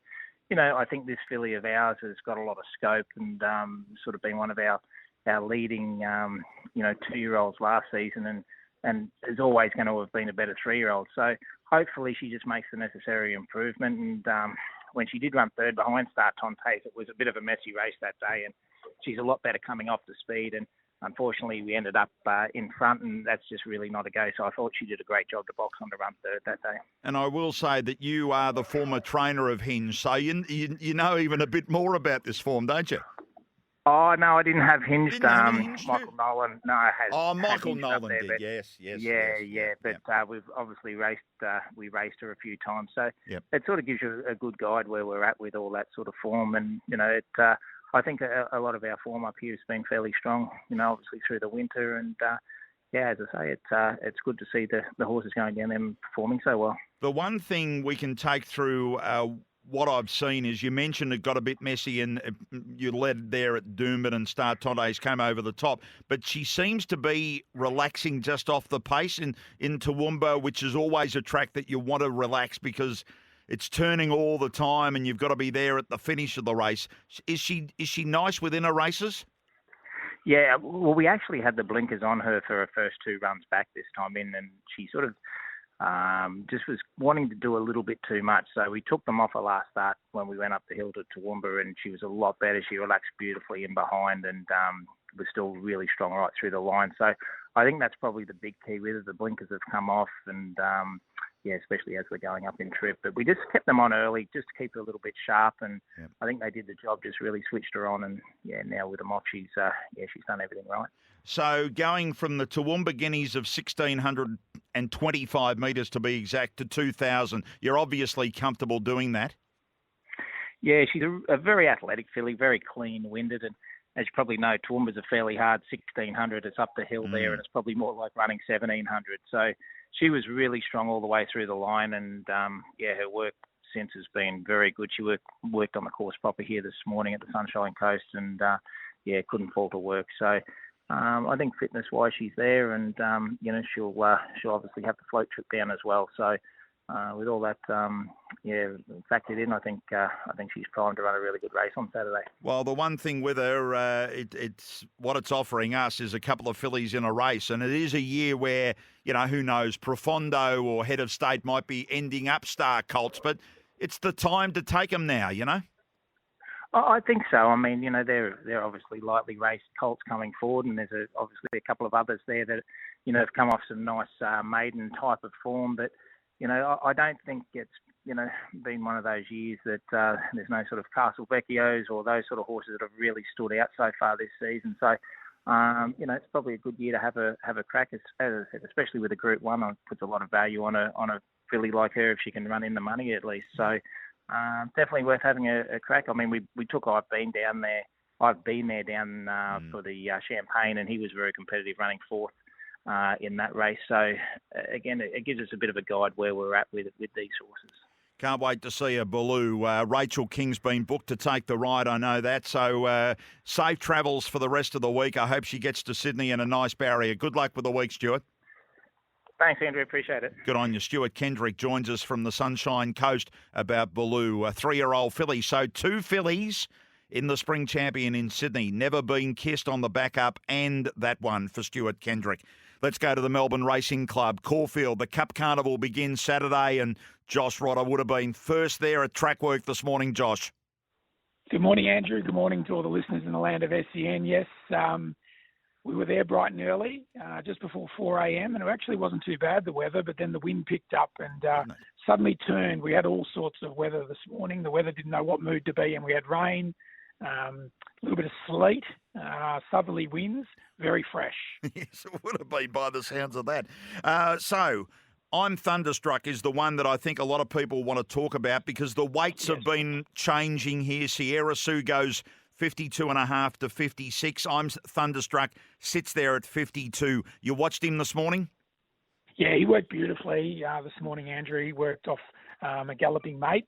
you know, I think this filly of ours has got a lot of scope and sort of been one of our leading, 2-year-olds last season and is always going to have been a better 3-year-old. So hopefully she just makes the necessary improvement. And when she did run third behind Star Tontes, it was a bit of a messy race that day, and she's a lot better coming off the speed. And unfortunately, we ended up in front, and that's just really not a go. So I thought she did a great job to box on the run third that day. And I will say that you are the former trainer of Hinge, so you know even a bit more about this form, don't you? Oh, no, I didn't have Hinged. Hinged Michael Nolan, no, has. Oh, Michael Hinged Nolan there, did, but yes. Yeah, but we've obviously raced her a few times. So it sort of gives you a good guide where we're at with all that sort of form. And, you know, I think a lot of our form up here has been fairly strong, you know, obviously through the winter. And, as I say, it's good to see the horses going down there and performing so well. The one thing we can take through what I've seen is you mentioned it got a bit messy and you led there at Doomben and Star Tontes came over the top. But she seems to be relaxing just off the pace in Toowoomba, which is always a track that you want to relax because it's turning all the time and you've got to be there at the finish of the race. Is she nice within her races? Yeah, well, we actually had the blinkers on her for her first 2 runs back this time in, and she sort of just was wanting to do a little bit too much. So we took them off her last start when we went up the hill to Toowoomba, and she was a lot better. She relaxed beautifully in behind and was still really strong right through the line. So I think that's probably the big key with her. The blinkers have come off and, especially as we're going up in trip. But we just kept them on early just to keep her a little bit sharp, and I think they did the job, just really switched her on. And, now with them off, she's done everything right. So going from the Toowoomba Guineas of 1,625 metres to be exact to 2,000, you're obviously comfortable doing that? Yeah, she's a very athletic filly, very clean-winded, and as you probably know, Toowoomba's a fairly hard 1,600. It's up the hill there, and it's probably more like running 1,700. So she was really strong all the way through the line, and her work since has been very good. She worked on the course proper here this morning at the Sunshine Coast, and couldn't fault her work. So I think fitness-wise she's there, and she'll obviously have the float trip down as well. So with all that factored in, I think she's primed to run a really good race on Saturday. Well, the one thing with her, it's what it's offering us is a couple of fillies in a race, and it is a year where, who knows, Profondo or Head of State might be ending up star colts, but it's the time to take them now, I think so. I mean, they're obviously lightly raced colts coming forward, and there's obviously a couple of others there that, have come off some nice maiden type of form. But, I don't think it's, been one of those years that there's no sort of Castle Vecchios or those sort of horses that have really stood out so far this season. So, it's probably a good year to have a crack, as I said, especially with a Group 1. It puts a lot of value on a filly like her if she can run in the money at least. So definitely worth having a crack. I mean, we took I've Been down there. I've been there down for the Champagne, and he was very competitive, running fourth in that race. So again, it gives us a bit of a guide where we're at with these horses. Can't wait to see a Baloo. Rachel King's been booked to take the ride, I know that. So safe travels for the rest of the week. I hope she gets to Sydney in a nice barrier. Good luck with the week, Stuart. Thanks, Andrew. Appreciate it. Good on you. Stuart Kendrick joins us from the Sunshine Coast about Baloo, a 3-year-old filly. So 2 fillies in the Spring Champion in Sydney. Never Been Kissed on the backup, and that one for Stuart Kendrick. Let's go to the Melbourne Racing Club. Caulfield, the Cup Carnival begins Saturday, and Josh Rodder would have been first there at track work this morning, Josh. Good morning, Andrew. Good morning to all the listeners in the land of SEN. Yes, we were there bright and early, just before 4 a.m, and it actually wasn't too bad, the weather, but then the wind picked up and suddenly turned. We had all sorts of weather this morning. The weather didn't know what mood to be, and we had rain, a little bit of sleet, southerly winds, very fresh. Yes, it would have been by the sounds of that. So I'm Thunderstruck is the one that I think a lot of people want to talk about because the weights have been changing here. Sierra Sue goes 52.5 to 56. I'm Thunderstruck sits there at 52. You watched him this morning? Yeah, he worked beautifully this morning, Andrew. He worked off a galloping mate,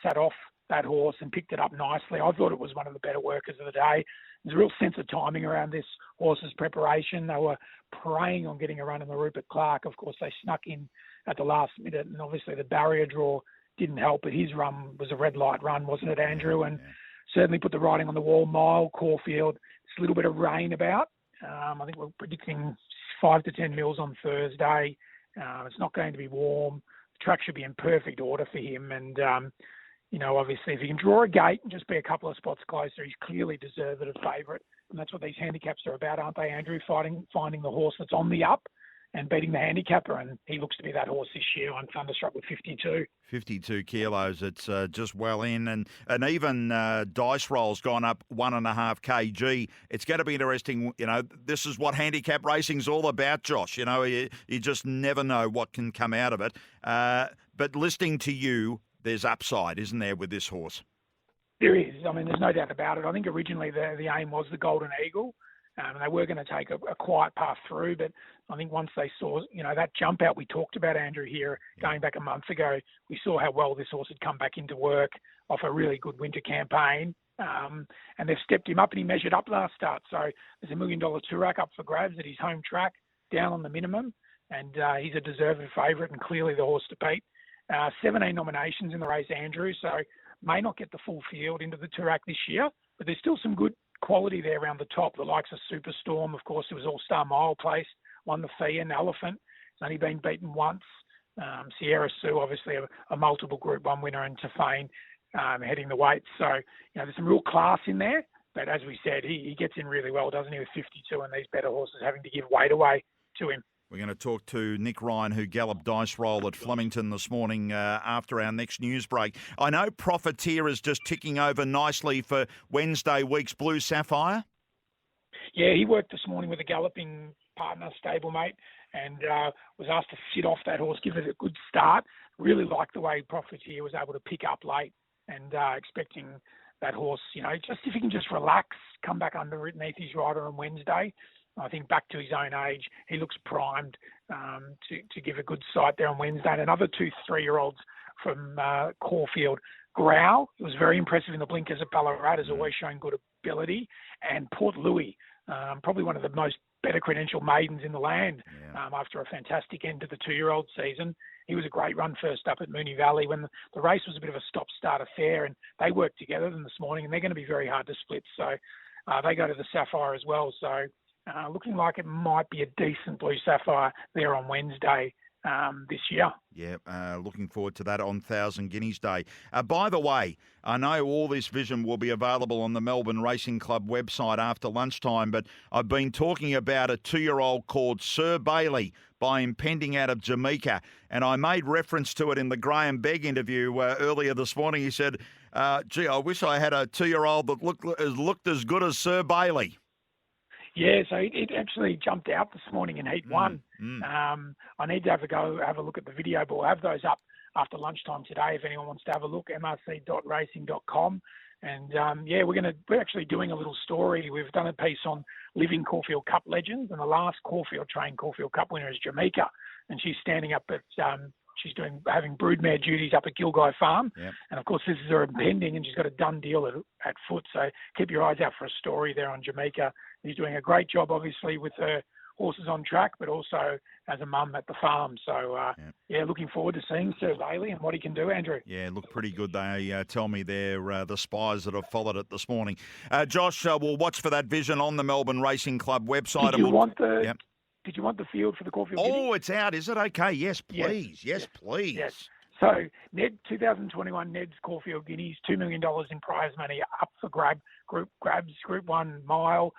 sat off that horse and picked it up nicely. I thought it was one of the better workers of the day. There's a real sense of timing around this horse's preparation. They were preying on getting a run in the Rupert Clark. Of course, they snuck in at the last minute, and obviously the barrier draw didn't help, but his run was a red light run, wasn't it, Andrew? And certainly put the writing on the wall. Mile, Caulfield, it's a little bit of rain about. I think we're predicting 5 to 10 mils on Thursday. It's not going to be warm. The track should be in perfect order for him. And, obviously if he can draw a gate and just be a couple of spots closer, he's clearly deserved a favourite. And that's what these handicaps are about, aren't they, Andrew? Finding the horse that's on the up and beating the handicapper. And he looks to be that horse this year. I'm Thunderstruck with 52. 52 kilos. It's just well in. And even dice roll's gone up 1.5 kg. It's going to be interesting. This is what handicap racing's all about, Josh. You just never know what can come out of it. But listening to you, there's upside, isn't there, with this horse? There is. I mean, there's no doubt about it. I think originally the aim was the Golden Eagle. And they were going to take a quiet path through, but I think once they saw, that jump out we talked about, Andrew, here, going back a month ago, we saw how well this horse had come back into work off a really good winter campaign. And they've stepped him up, and he measured up last start. So there's $1 million Toorak up for grabs at his home track, down on the minimum, and he's a deserved favourite and clearly the horse to beat. 17 nominations in the race, Andrew, so may not get the full field into the Toorak this year, but there's still some good quality there around the top. The likes of Superstorm, of course, it was All-Star Mile place, won the fee, and Elephant. It's only been beaten once. Sierra Sue, obviously a multiple Group 1 winner, and Tafane heading the weights. So, there's some real class in there. But as we said, he gets in really well, doesn't he, with 52, and these better horses having to give weight away to him. We're going to talk to Nick Ryan, who galloped dice roll at Flemington this morning after our next news break. I know Profiteer is just ticking over nicely for Wednesday week's Blue Sapphire. Yeah, he worked this morning with a galloping partner, stablemate, and was asked to sit off that horse, give it a good start. Really liked the way Profiteer was able to pick up late, and expecting that horse, just if he can just relax, come back underneath his rider on Wednesday. I think back to his own age, he looks primed to give a good sight there on Wednesday. And another 2 3-year-olds from Caulfield. Growl, it was very impressive in the blinkers at Ballarat, has always shown good ability. And Port Louis, probably one of the most better credentialed maidens in the land after a fantastic end to the 2-year-old season. He was a great run first up at Moonee Valley when the race was a bit of a stop-start affair, and they worked together this morning, and they're going to be very hard to split. So they go to the Sapphire as well. So looking like it might be a decent Blue Sapphire there on Wednesday this year. Yeah, looking forward to that on 1,000 Guineas Day. By the way, I know all this vision will be available on the Melbourne Racing Club website after lunchtime, but I've been talking about a 2-year-old called Sir Bailey by Impending out of Jamaica, and I made reference to it in the Graham Begg interview earlier this morning. He said, gee, I wish I had a 2-year-old that looked as good as Sir Bailey. Yeah, so it actually jumped out this morning in Heat 1. I need to have a look at the video, but we'll have those up after lunchtime today if anyone wants to have a look, mrc.racing.com. And, we're actually doing a little story. We've done a piece on living Caulfield Cup legends, and the last trained Caulfield Cup winner is Jamaica, and she's standing up at having broodmare duties up at Gilgai Farm. Yep. And, of course, this is her impending, and she's got a done deal at foot. So keep your eyes out for a story there on Jamaica. He's doing a great job, obviously, with her horses on track, but also as a mum at the farm. So, looking forward to seeing Sir Bailey and what he can do, Andrew. Yeah, look pretty good. They tell me they're the spies that have followed it this morning. Josh, we'll watch for that vision on the Melbourne Racing Club website. Did you want the field for the Caulfield Guineas? Oh, it's out, is it? Okay, yes, please. Yes, please. Yes. So, 2021 Ned's Caulfield Guineas, $2 million in prize money up for Group 1 mile.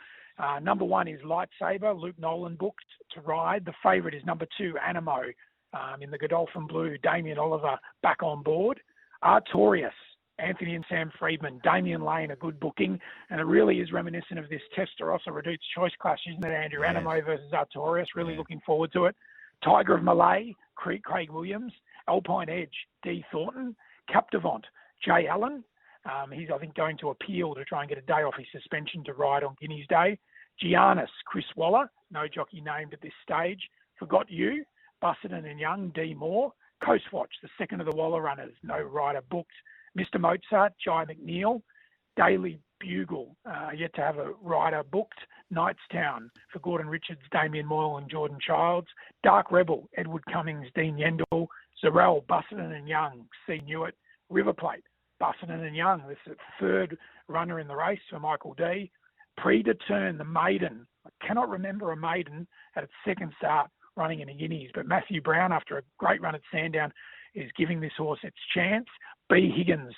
Number 1 is Lightsaber. Luke Nolan booked to ride. The favourite is number 2, Animo, in the Godolphin Blue. Damien Oliver back on board. Artorias, Anthony and Sam Friedman. Damien Lane, a good booking. And it really is reminiscent of this Testarossa Reduced Choice clash, isn't it, Andrew? Yes. Animo versus Artorias. Really looking forward to it. Tiger of Malay, Craig Williams. Alpine Edge, D. Thornton. Captivant, Jay Allen. He's, I think, going to appeal to try and get a day off his suspension to ride on Guineas Day. Giannis, Chris Waller, no jockey named at this stage. Forgot You, Busserton and Young, D. Moore. Coastwatch, the second of the Waller runners, no rider booked. Mr. Mozart, Jai McNeil. Daily Bugle, yet to have a rider booked. Knightstown for Gordon Richards, Damien Moyle and Jordan Childs. Dark Rebel, Edward Cummings, Dean Yendall. Zarel, Busserton and Young, C. Newitt. River Plate, Busserton and Young. This is the third runner in the race for Michael D. Predeturn, the maiden. I cannot remember a maiden at its second start running in a Guineas, but Matthew Brown, after a great run at Sandown, is giving this horse its chance. B. Higgins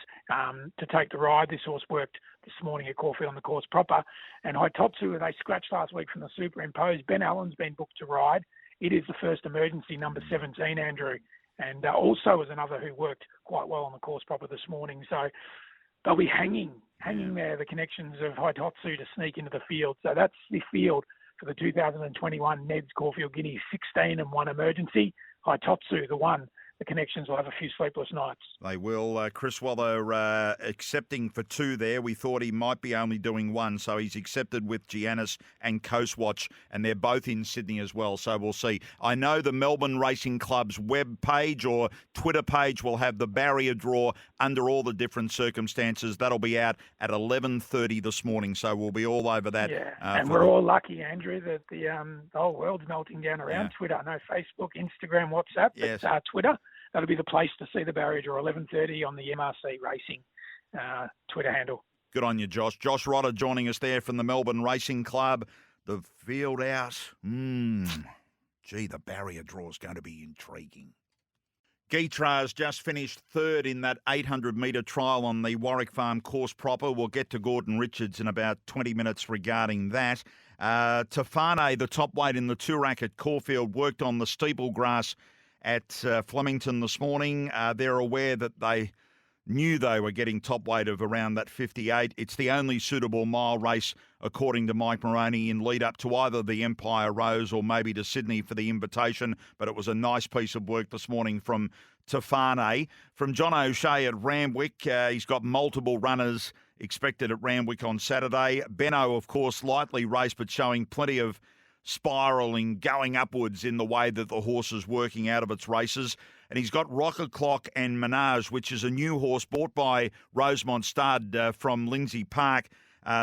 to take the ride. This horse worked this morning at Caulfield on the course proper. And Haitotsu, they scratched last week from the Superimposed. Ben Allen's been booked to ride. It is the first emergency, number 17, Andrew. And also was another who worked quite well on the course proper this morning. So they'll be hanging there, the connections of Haitotsu to sneak into the field. So that's the field for the 2021 Ned's Caulfield Guineas, 16 and 1 emergency. Haitotsu, the one. The connections will have a few sleepless nights. They will. Chris Waller accepting for 2 there. We thought he might be only doing 1, so he's accepted with Giannis and Coastwatch, and they're both in Sydney as well, so we'll see. I know the Melbourne Racing Club's web page or Twitter page will have the barrier draw under all the different circumstances. That'll be out at 11:30 this morning, so we'll be all over that. Yeah, and we're all lucky, Andrew, that the whole world's melting down around Twitter. I know Facebook, Instagram, WhatsApp, but Twitter. That'll be the place to see the barrier draw, 11:30 on the MRC Racing Twitter handle. Good on you, Josh. Josh Rodder joining us there from the Melbourne Racing Club. The field out. The barrier draw is going to be intriguing. Guitras just finished 3rd in that 800-metre trial on the Warwick Farm course proper. We'll get to Gordon Richards in about 20 minutes regarding that. Tafane, the top weight in the Toorak at Caulfield, worked on the steeple grass at Flemington this morning. They're aware that they knew they were getting top weight of around that 58. It's the only suitable mile race, according to Mike Moroney, in lead up to either the Empire Rose or maybe to Sydney for the invitation. But it was a nice piece of work this morning from Tafane. From John O'Shea at Randwick, he's got multiple runners expected at Randwick on Saturday. Benno, of course, lightly raced, but showing plenty of spiralling, going upwards in the way that the horse is working out of its races. And he's got Rocket Clock and Menage, which is a new horse bought by Rosemont Stud from Lindsay Park.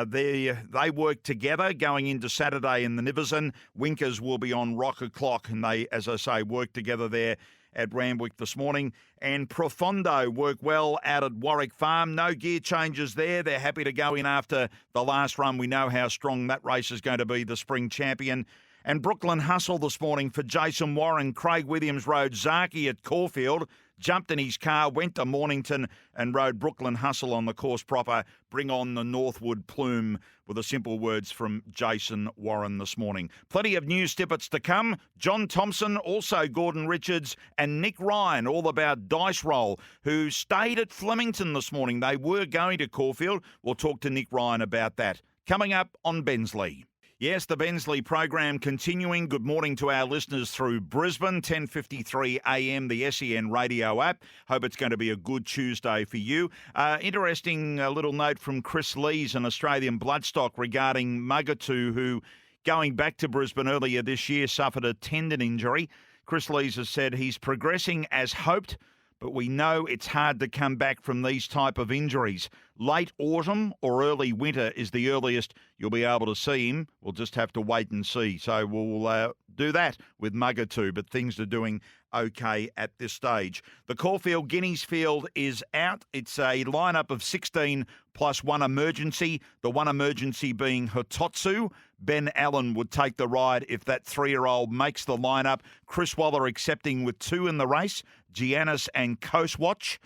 They work together going into Saturday in the Niverson. Winkers will be on Rocket Clock, and they, as I say, work together there at Randwick this morning. And Profondo work well out at Warwick Farm. No gear changes there. They're happy to go in after the last run. We know how strong that race is going to be, the Spring Champion. And Brooklyn Hustle this morning for Jason Warren. Craig Williams rode Zaki at Caulfield, jumped in his car, went to Mornington and rode Brooklyn Hustle on the course proper. Bring on the Northwood Plume, were the simple words from Jason Warren this morning. Plenty of news snippets to come. John Thompson, also Gordon Richards and Nick Ryan, all about Dice Roll, who stayed at Flemington this morning. They were going to Caulfield. We'll talk to Nick Ryan about that. Coming up on Bensley. Yes, the Bensley program continuing. Good morning to our listeners through Brisbane, 10:53 a.m, the SEN radio app. Hope it's going to be a good Tuesday for you. Interesting little note from Chris Lees, an Australian bloodstock, regarding Mugatu, who, going back to Brisbane earlier this year, suffered a tendon injury. Chris Lees has said he's progressing as hoped, but we know it's hard to come back from these type of injuries. Late autumn or early winter is the earliest you'll be able to see him. We'll just have to wait and see. So we'll do that with Mugatu, but things are doing okay at this stage. The Caulfield Guineas field is out. It's a lineup of 16 plus one emergency, the one emergency being Hitotsu. Ben Allen would take the ride if that 3-year-old makes the lineup. Chris Waller accepting with 2 in the race, Giannis and Coastwatch.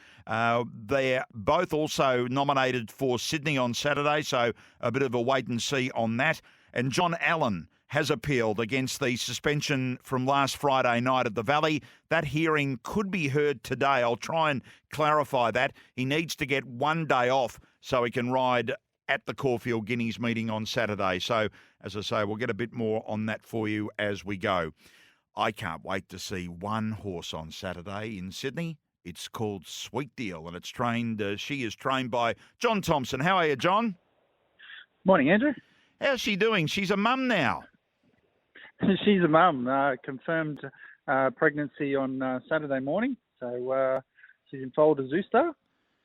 They're both also nominated for Sydney on Saturday, so a bit of a wait and see on that. And John Allen has appealed against the suspension from last Friday night at the Valley. That hearing could be heard today. I'll try and clarify that. He needs to get 1 day off so he can ride at the Caulfield Guineas meeting on Saturday. So, as I say, we'll get a bit more on that for you as we go. I can't wait to see one horse on Saturday in Sydney. It's called Sweet Deal, and it's trained. She is trained by John Thompson. How are you, John? Morning, Andrew. How's she doing? She's a mum now. She's a mum. Confirmed pregnancy on Saturday morning. So she's in foal to Zooster.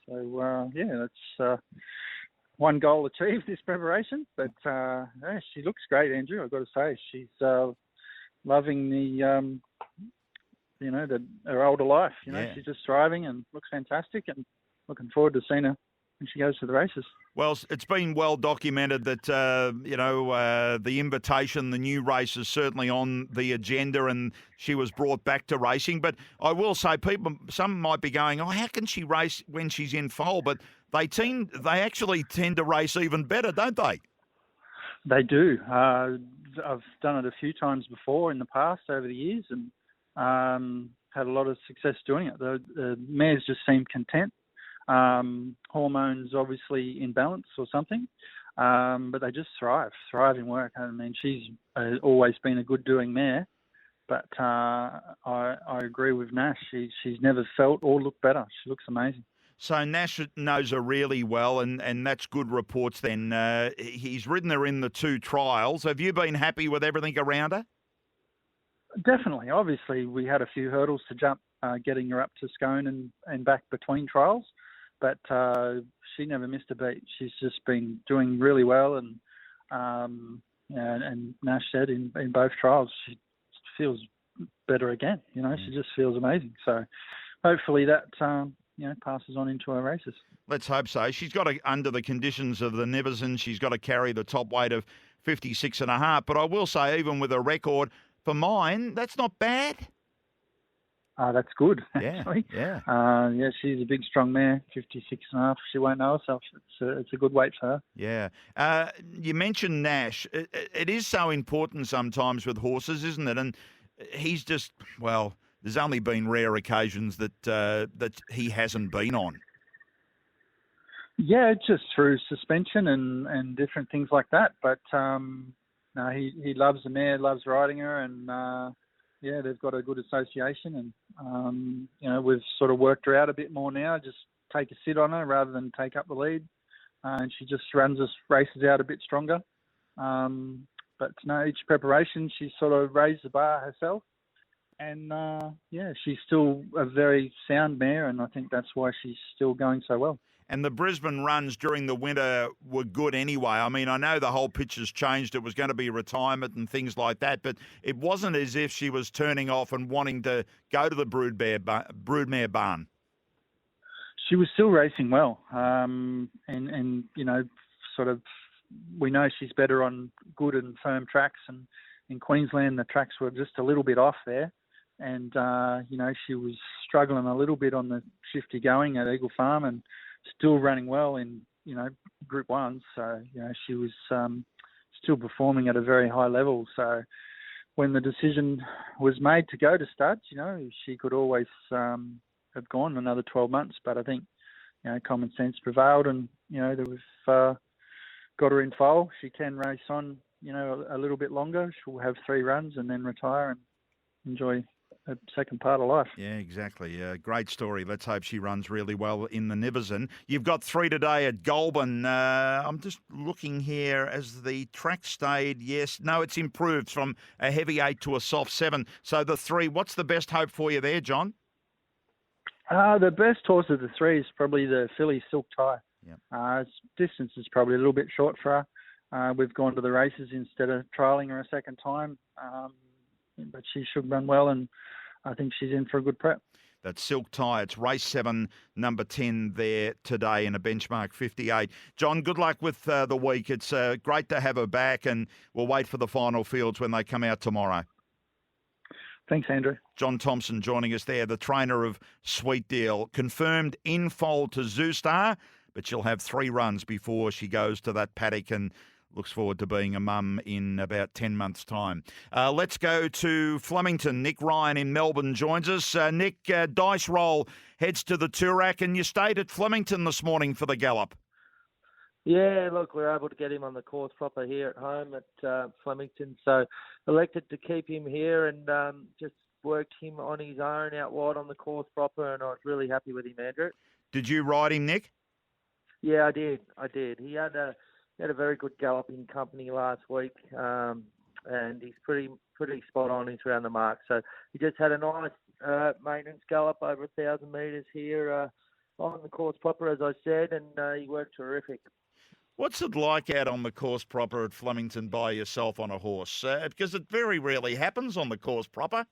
So, that's one goal achieved this preparation. But she looks great, Andrew, I've got to say. She's loving the, her older life. She's just thriving and looks fantastic, and looking forward to seeing her when she goes to the races. Well, it's been well documented that, the invitation, the new race is certainly on the agenda, and she was brought back to racing. But I will say, some might be going, how can she race when she's in foal? But they actually tend to race even better, don't they? They do. I've done it a few times before in the past over the years, and had a lot of success doing it. The mares just seem content. Hormones obviously in balance or something, but they just thriving work. I mean, she's always been a good doing mare, but I agree with Nash. She's never felt or looked better. She looks amazing. So Nash knows her really well, and that's good reports then. He's ridden her in the 2 trials. Have you been happy with everything around her? Definitely. Obviously, we had a few hurdles to jump getting her up to Scone and back between trials, but she never missed a beat. She's just been doing really well, and Nash said in both trials she feels better again. She just feels amazing. So hopefully that passes on into her races. Let's hope so. She's got to, under the conditions of the Niversons, she's got to carry the top weight of 56.5. But I will say, even with a record, for mine, that's not bad. That's good, yeah, actually. Yeah. She's a big, strong mare, 56.5. She won't know herself. It's a good weight for her. Yeah. You mentioned Nash. It is so important sometimes with horses, isn't it? And he's just, there's only been rare occasions that he hasn't been on. Yeah, just through suspension and different things like that. But no, he loves the mare, loves riding her, and they've got a good association. And we've sort of worked her out a bit more now. Just take a sit on her rather than take up the lead, and she just runs us races out a bit stronger. But no, each preparation she sort of raised the bar herself. And, she's still a very sound mare, and I think that's why she's still going so well. And the Brisbane runs during the winter were good anyway. I mean, I know the whole pitch has changed. It was going to be retirement and things like that, but it wasn't as if she was turning off and wanting to go to the broodmare barn. She was still racing well. We know she's better on good and firm tracks, and in Queensland the tracks were just a little bit off there. And, she was struggling a little bit on the shifty going at Eagle Farm, and still running well in, Group 1. So, she was still performing at a very high level. So when the decision was made to go to studs, she could always have gone another 12 months. But I think, common sense prevailed, and, we've got her in foal. She can race on, a little bit longer. She'll have 3 runs and then retire and enjoy a second part of life. Yeah, exactly. Great story. Let's hope she runs really well in the Niverson. You've got 3 today at Goulburn. I'm just looking here as the track stayed. Yes, no, it's improved from a heavy 8 to a soft 7. So the 3, what's the best hope for you there, John? The best horse of the 3 is probably the filly Silk Tie. Yep. Its distance is probably a little bit short for her. We've gone to the races instead of trialling her a second time. But she should run well, and I think she's in for a good prep. That's Silk Tie. It's race 7, number 10 there today in a benchmark 58. John, good luck with the week. It's great to have her back, and we'll wait for the final fields when they come out tomorrow. Thanks, Andrew. John Thompson joining us there, the trainer of Sweet Deal. Confirmed in foal to Zoostar, but she'll have 3 runs before she goes to that paddock and looks forward to being a mum in about 10 months' time. Let's go to Flemington. Nick Ryan in Melbourne joins us. Nick, dice roll heads to the Toorak, and you stayed at Flemington this morning for the gallop. Yeah, look, we're able to get him on the course proper here at home at Flemington, so elected to keep him here and just worked him on his own out wide on the course proper, and I was really happy with him, Andrew. Did you ride him, Nick? Yeah, I did. He had a very good gallop in company last week, and he's pretty spot on. He's around the mark. So he just had a nice maintenance gallop over 1,000 metres here on the course proper, as I said, and he worked terrific. What's it like out on the course proper at Flemington by yourself on a horse? Because it very rarely happens on the course proper.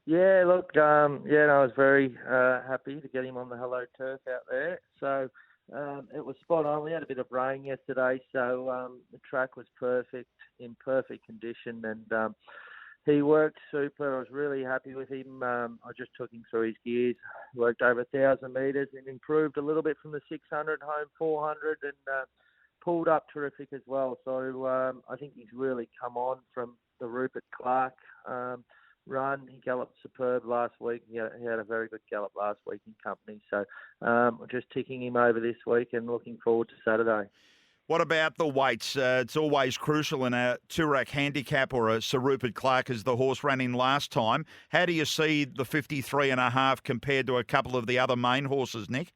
Yeah, look, I was very happy to get him on the Hello Turf out there. So it was spot on. We had a bit of rain yesterday, so the track was in perfect condition, and he worked super. I was really happy with him. I just took him through his gears, worked over 1,000 metres and improved a little bit from the 600 home 400 and pulled up terrific as well. So I think he's really come on from the Rupert Clark run. He galloped superb last week. He had a very good gallop last week in company. So just ticking him over this week and looking forward to Saturday. What about the weights? It's always crucial in a Toorak handicap or a Sir Rupert Clark as the horse ran in last time. How do you see the 53.5 compared to a couple of the other main horses, Nick?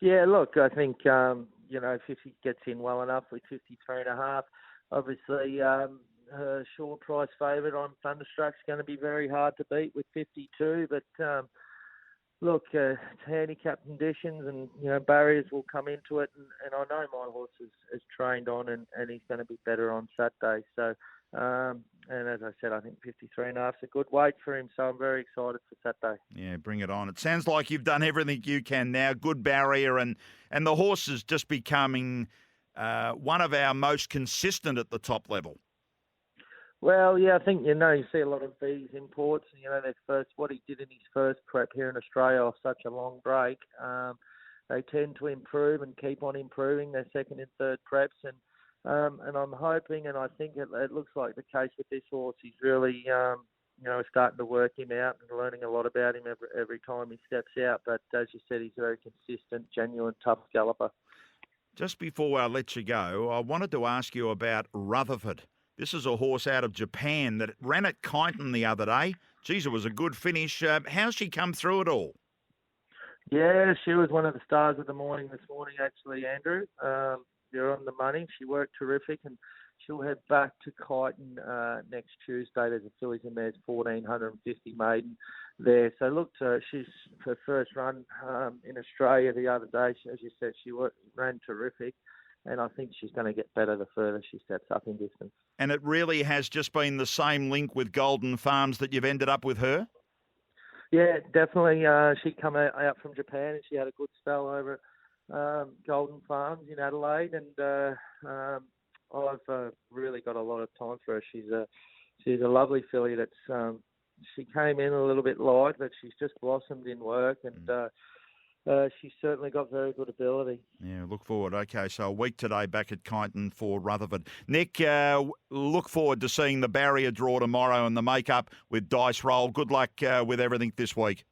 Yeah, look, I think, if he gets in well enough with 53.5, obviously her short price favourite on Thunderstruck's going to be very hard to beat with 52, but look, it's handicap conditions and, barriers will come into it. And I know my horse is trained on and he's going to be better on Saturday. So, and as I said, I think 53.5 is a good weight for him. So I'm very excited for Saturday. Yeah, bring it on. It sounds like you've done everything you can now. Good barrier and the horse is just becoming one of our most consistent at the top level. Well, yeah, I think, you see a lot of these imports, what he did in his first prep here in Australia off such a long break, they tend to improve and keep on improving their second and third preps. And I'm hoping, and I think it looks like the case with this horse, he's really, starting to work him out and learning a lot about him every time he steps out. But as you said, he's a very consistent, genuine, tough galloper. Just before I let you go, I wanted to ask you about Rutherford. This is a horse out of Japan that ran at Kyneton the other day. Geez, it was a good finish. How's she come through it all? Yeah, she was one of the stars of the morning this morning, actually, Andrew. You're on the money. She worked terrific, and she'll head back to Kyneton next Tuesday. There's a fillies and there's 1,450 maiden there. So look, she's her first run in Australia the other day. As you said, she ran terrific. And I think she's going to get better the further she steps up in distance. And it really has just been the same link with Golden Farms that you've ended up with her? Yeah, definitely. She come out from Japan and she had a good spell over at Golden Farms in Adelaide. And I've really got a lot of time for her. She's a lovely filly that's she came in a little bit light, but she's just blossomed in work and she's certainly got very good ability. Yeah, look forward. Okay, so a week today back at Kyneton for Rutherford. Nick, look forward to seeing the barrier draw tomorrow and the make-up with Dice Roll. Good luck with everything this week.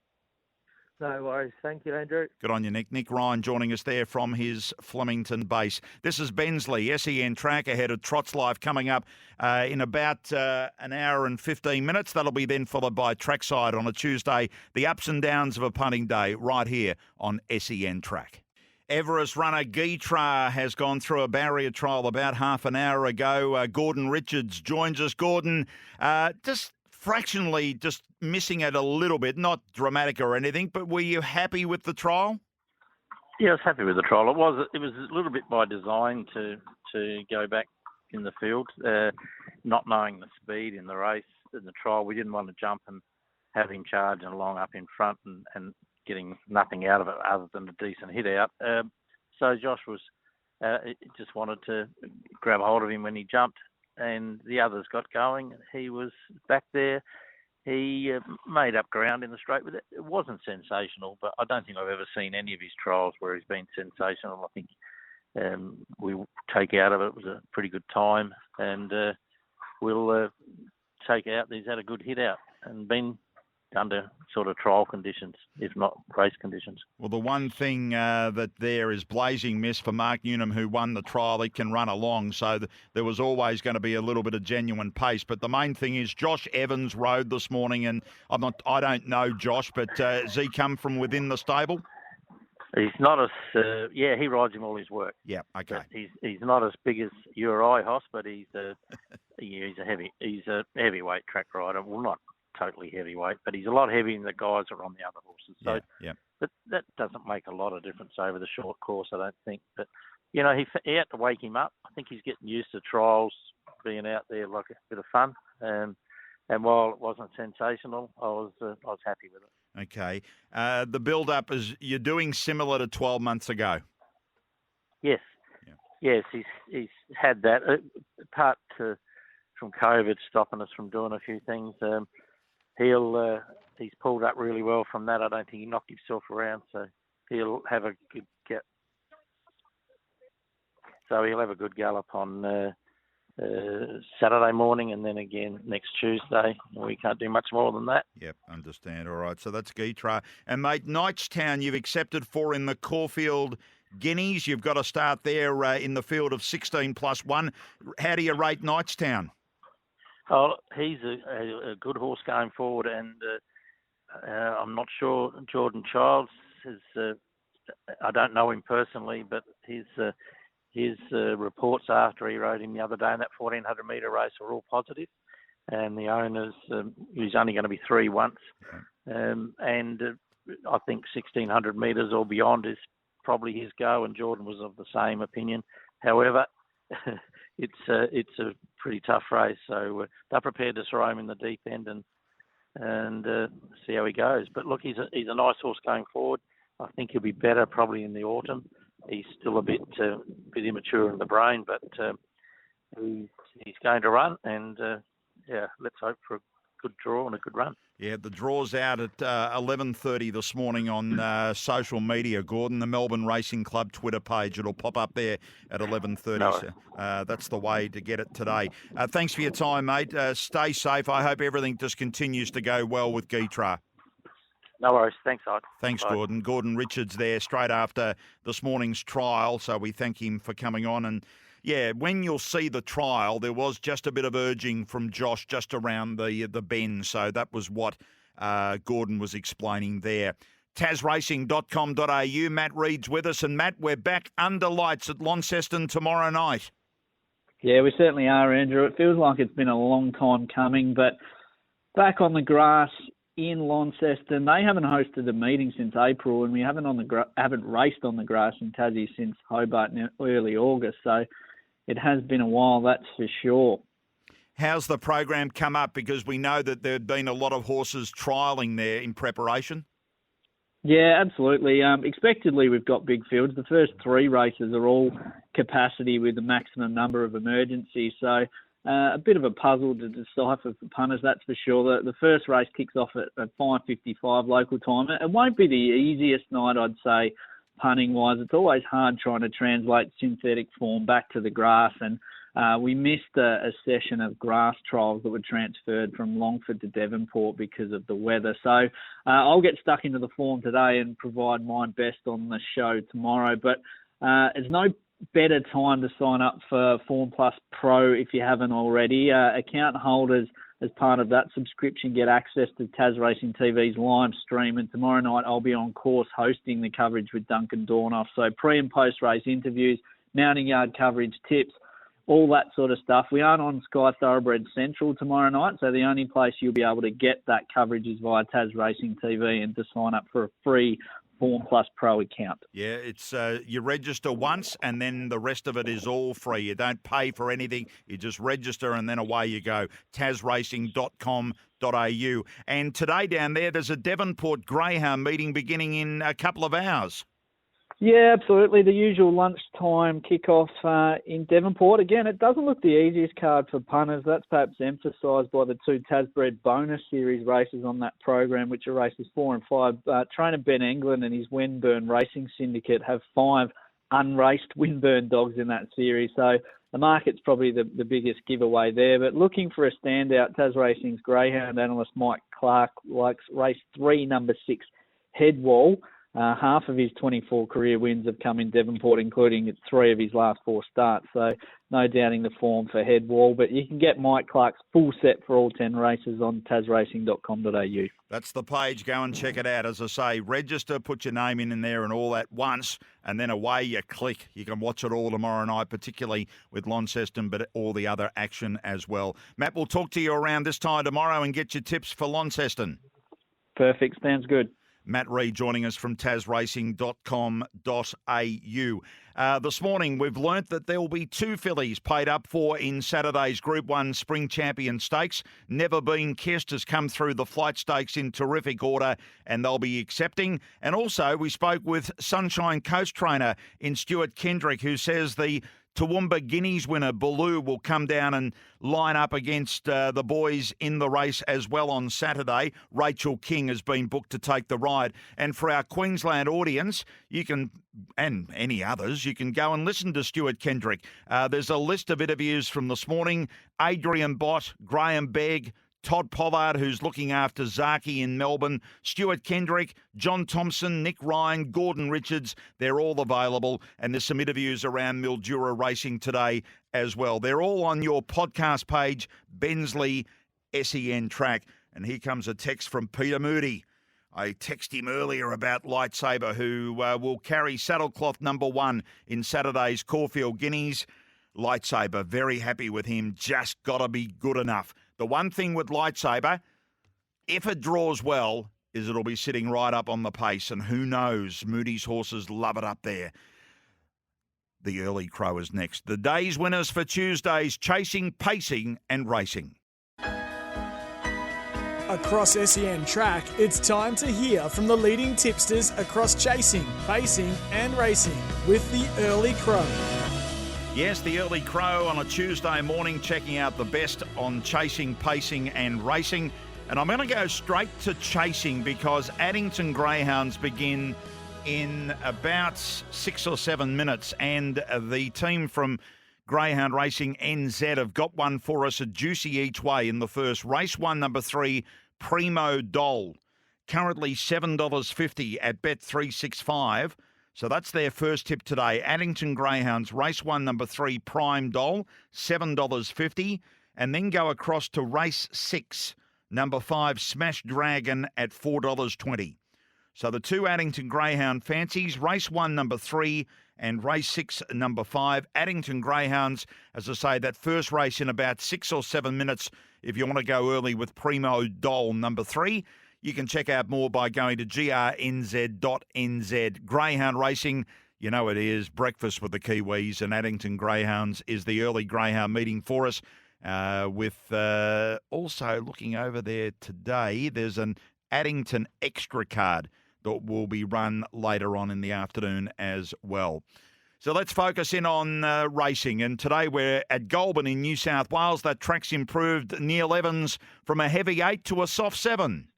No worries. Thank you, Andrew. Good on you, Nick. Nick Ryan joining us there from his Flemington base. This is Bensley, SEN track ahead of Trots Life coming up in about an hour and 15 minutes. That'll be then followed by Trackside on a Tuesday. The ups and downs of a punting day right here on SEN track. Everest runner Geetra has gone through a barrier trial about half an hour ago. Gordon Richards joins us. Gordon, just fractionally just missing it a little bit, not dramatic or anything, but were you happy with the trial? Yeah, I was happy with the trial. It was a little bit by design to go back in the field, not knowing the speed in the race. In the trial, we didn't want to jump and have him charge and long up in front and getting nothing out of it other than a decent hit out. So Josh just wanted to grab hold of him when he jumped, and the others got going. He was back there. He made up ground in the straight with it. It wasn't sensational, but I don't think I've ever seen any of his trials where he's been sensational. I think we take out of it was a pretty good time, and we'll take out that he's had a good hit out and been under sort of trial conditions, if not race conditions. Well, the one thing that there is blazing miss for Mark Newnham, who won the trial. He can run along, so there was always going to be a little bit of genuine pace. But the main thing is Josh Evans rode this morning, and I don't know Josh, but has he come from within the stable? He's not as he rides him all his work. Yeah, okay. But he's not as big as you or I, Hoss, but he's a heavyweight track rider. Well, not totally heavyweight, but he's a lot heavier than the guys that are on the other horses. So But that doesn't make a lot of difference over the short course, I don't think. But, he had to wake him up. I think he's getting used to trials, being out there like a bit of fun. And while it wasn't sensational, I was happy with it. Okay. The build-up is you're doing similar to 12 months ago. Yes. Yeah. Yes, he's had that. Apart from COVID stopping us from doing a few things, he's pulled up really well from that. I don't think he knocked himself around, so he'll have a good get. So he'll have a good gallop on Saturday morning, and then again next Tuesday. We can't do much more than that. Yep, understand. All right, so that's Geetra. And mate, Knightstown, you've accepted for in the Caulfield Guineas. You've got to start there in the field of 16+1. How do you rate Knightstown? Oh, he's a good horse going forward, and I'm not sure Jordan Childs is. I don't know him personally, but his reports after he rode him the other day in that 1400 metre race were all positive, and the owners, he's only going to be 3 once, and I think 1600 metres or beyond is probably his go, and Jordan was of the same opinion. However, it's a pretty tough race, so they're prepared to throw him in the deep end and see how he goes. But look, he's a nice horse going forward. I think he'll be better probably in the autumn. He's still a bit immature in the brain, but he's going to run, and let's hope for a good draw and a good run. Yeah, the draw's out at 11:30 this morning on social media, Gordon, the Melbourne Racing Club Twitter page. It'll pop up there at 11:30. No. So, that's the way to get it today. Thanks for your time, mate. Stay safe. I hope everything just continues to go well with Geetra. No worries. Thanks, Ike. Thanks, Bye. Gordon. Gordon Richards there straight after this morning's trial, so we thank him for coming on. And, yeah, when you'll see the trial, there was just a bit of urging from Josh just around the bend, so that was what Gordon was explaining there. TasRacing.com.au. Matt Reed's with us. And, Matt, we're back under lights at Launceston tomorrow night. Yeah, we certainly are, Andrew. It feels like it's been a long time coming, but back on the grass in Launceston, they haven't hosted a meeting since April, and we haven't raced on the grass in Tassie since Hobart in early August. So it has been a while, that's for sure. How's the program come up? Because we know that there have been a lot of horses trialling there in preparation. Yeah, absolutely. Expectedly, we've got big fields. The first 3 races are all capacity with the maximum number of emergencies. So a bit of a puzzle to decipher for punters, that's for sure. The first race kicks off at 5:55 local time. It won't be the easiest night, I'd say, punting-wise. It's always hard trying to translate synthetic form back to the grass, and we missed a session of grass trials that were transferred from Longford to Devonport because of the weather. So I'll get stuck into the form today and provide my best on the show tomorrow. But there's no better time to sign up for Form Plus Pro if you haven't already. Account holders, as part of that subscription, get access to Tas Racing TV's live stream. And tomorrow night I'll be on course hosting the coverage with Duncan Dornoff. So pre and post race interviews, mounting yard coverage, tips, all that sort of stuff. We aren't on Sky Thoroughbred Central tomorrow night, so the only place you'll be able to get that coverage is via Tas Racing TV, and to sign up for a free Form Plus Pro account. Yeah, it's you register once and then the rest of it is all free. You don't pay for anything. You just register and then away you go. tasracing.com.au. And today down there's a Devonport Greyhound meeting beginning in a couple of hours. Yeah, absolutely. The usual lunchtime kickoff in Devonport. Again, it doesn't look the easiest card for punters. That's perhaps emphasised by the two Tasbred bonus series races on that program, which are races 4 and 5. Trainer Ben England and his Winburn Racing Syndicate have 5 unraced Winburn dogs in that series. So the market's probably the biggest giveaway there. But looking for a standout, Tas Racing's Greyhound analyst Mike Clark likes race 3, number 6, Headwall. Half of his 24 career wins have come in Devonport, including 3 of his last 4 starts. So no doubting the form for Headwall. But you can get Mike Clark's full set for all 10 races on tasracing.com.au. That's the page. Go and check it out. As I say, register, put your name in there and all at once, and then away you click. You can watch it all tomorrow night, particularly with Launceston, but all the other action as well. Matt, we'll talk to you around this time tomorrow and get your tips for Launceston. Perfect. Sounds good. Matt Reid joining us from tasracing.com.au. This morning, we've learnt that there will be 2 fillies paid up for in Saturday's Group 1 Spring Champion Stakes. Never Been Kissed has come through the flight stakes in terrific order, and they'll be accepting. And also, we spoke with Sunshine Coast trainer in Stuart Kendrick, who says the Toowoomba Guineas winner, Baloo, will come down and line up against the boys in the race as well on Saturday. Rachel King has been booked to take the ride. And for our Queensland audience, you can, and any others, you can go and listen to Stuart Kendrick. There's a list of interviews from this morning. Adrian Bott, Graham Begg, Todd Pollard, who's looking after Zaki in Melbourne, Stuart Kendrick, John Thompson, Nick Ryan, Gordon Richards. They're all available, and there's some interviews around Mildura Racing today as well. They're all on your podcast page, Bensley SEN Track. And here comes a text from Peter Moody. I texted him earlier about Lightsaber, who will carry saddlecloth number 1 in Saturday's Caulfield Guineas. Lightsaber, very happy with him, just got to be good enough. The one thing with Lightsaber, if it draws well, is it'll be sitting right up on the pace. And who knows, Moody's horses love it up there. The Early Crow is next. The day's winners for Tuesday's Chasing, Pacing and Racing. Across SEN Track, it's time to hear from the leading tipsters across chasing, pacing and racing with the Early Crow. Yes, the Early Crow on a Tuesday morning, checking out the best on chasing, pacing and racing. And I'm going to go straight to chasing because Addington Greyhounds begin in about 6 or 7 minutes. And the team from Greyhound Racing NZ have got one for us, a juicy each way in the first. Race 1, number 3, Primo Doll. Currently $7.50 at Bet365. So that's their first tip today. Addington Greyhounds, race 1, number 3, Prime Doll, $7.50. And then go across to race 6, number 5, Smash Dragon at $4.20. So the 2 Addington Greyhound fancies, race 1, number 3, and race 6, number 5. Addington Greyhounds, as I say, that first race in about 6 or 7 minutes if you want to go early with Primo Doll, number 3. You can check out more by going to grnz.nz. Greyhound Racing, you know it is breakfast with the Kiwis, and Addington Greyhounds is the early Greyhound meeting for us. With also looking over there today, there's an Addington Extra card that will be run later on in the afternoon as well. So let's focus in on racing. And today we're at Goulburn in New South Wales. That track's improved. Neil Evans from a heavy 8 to a soft 7.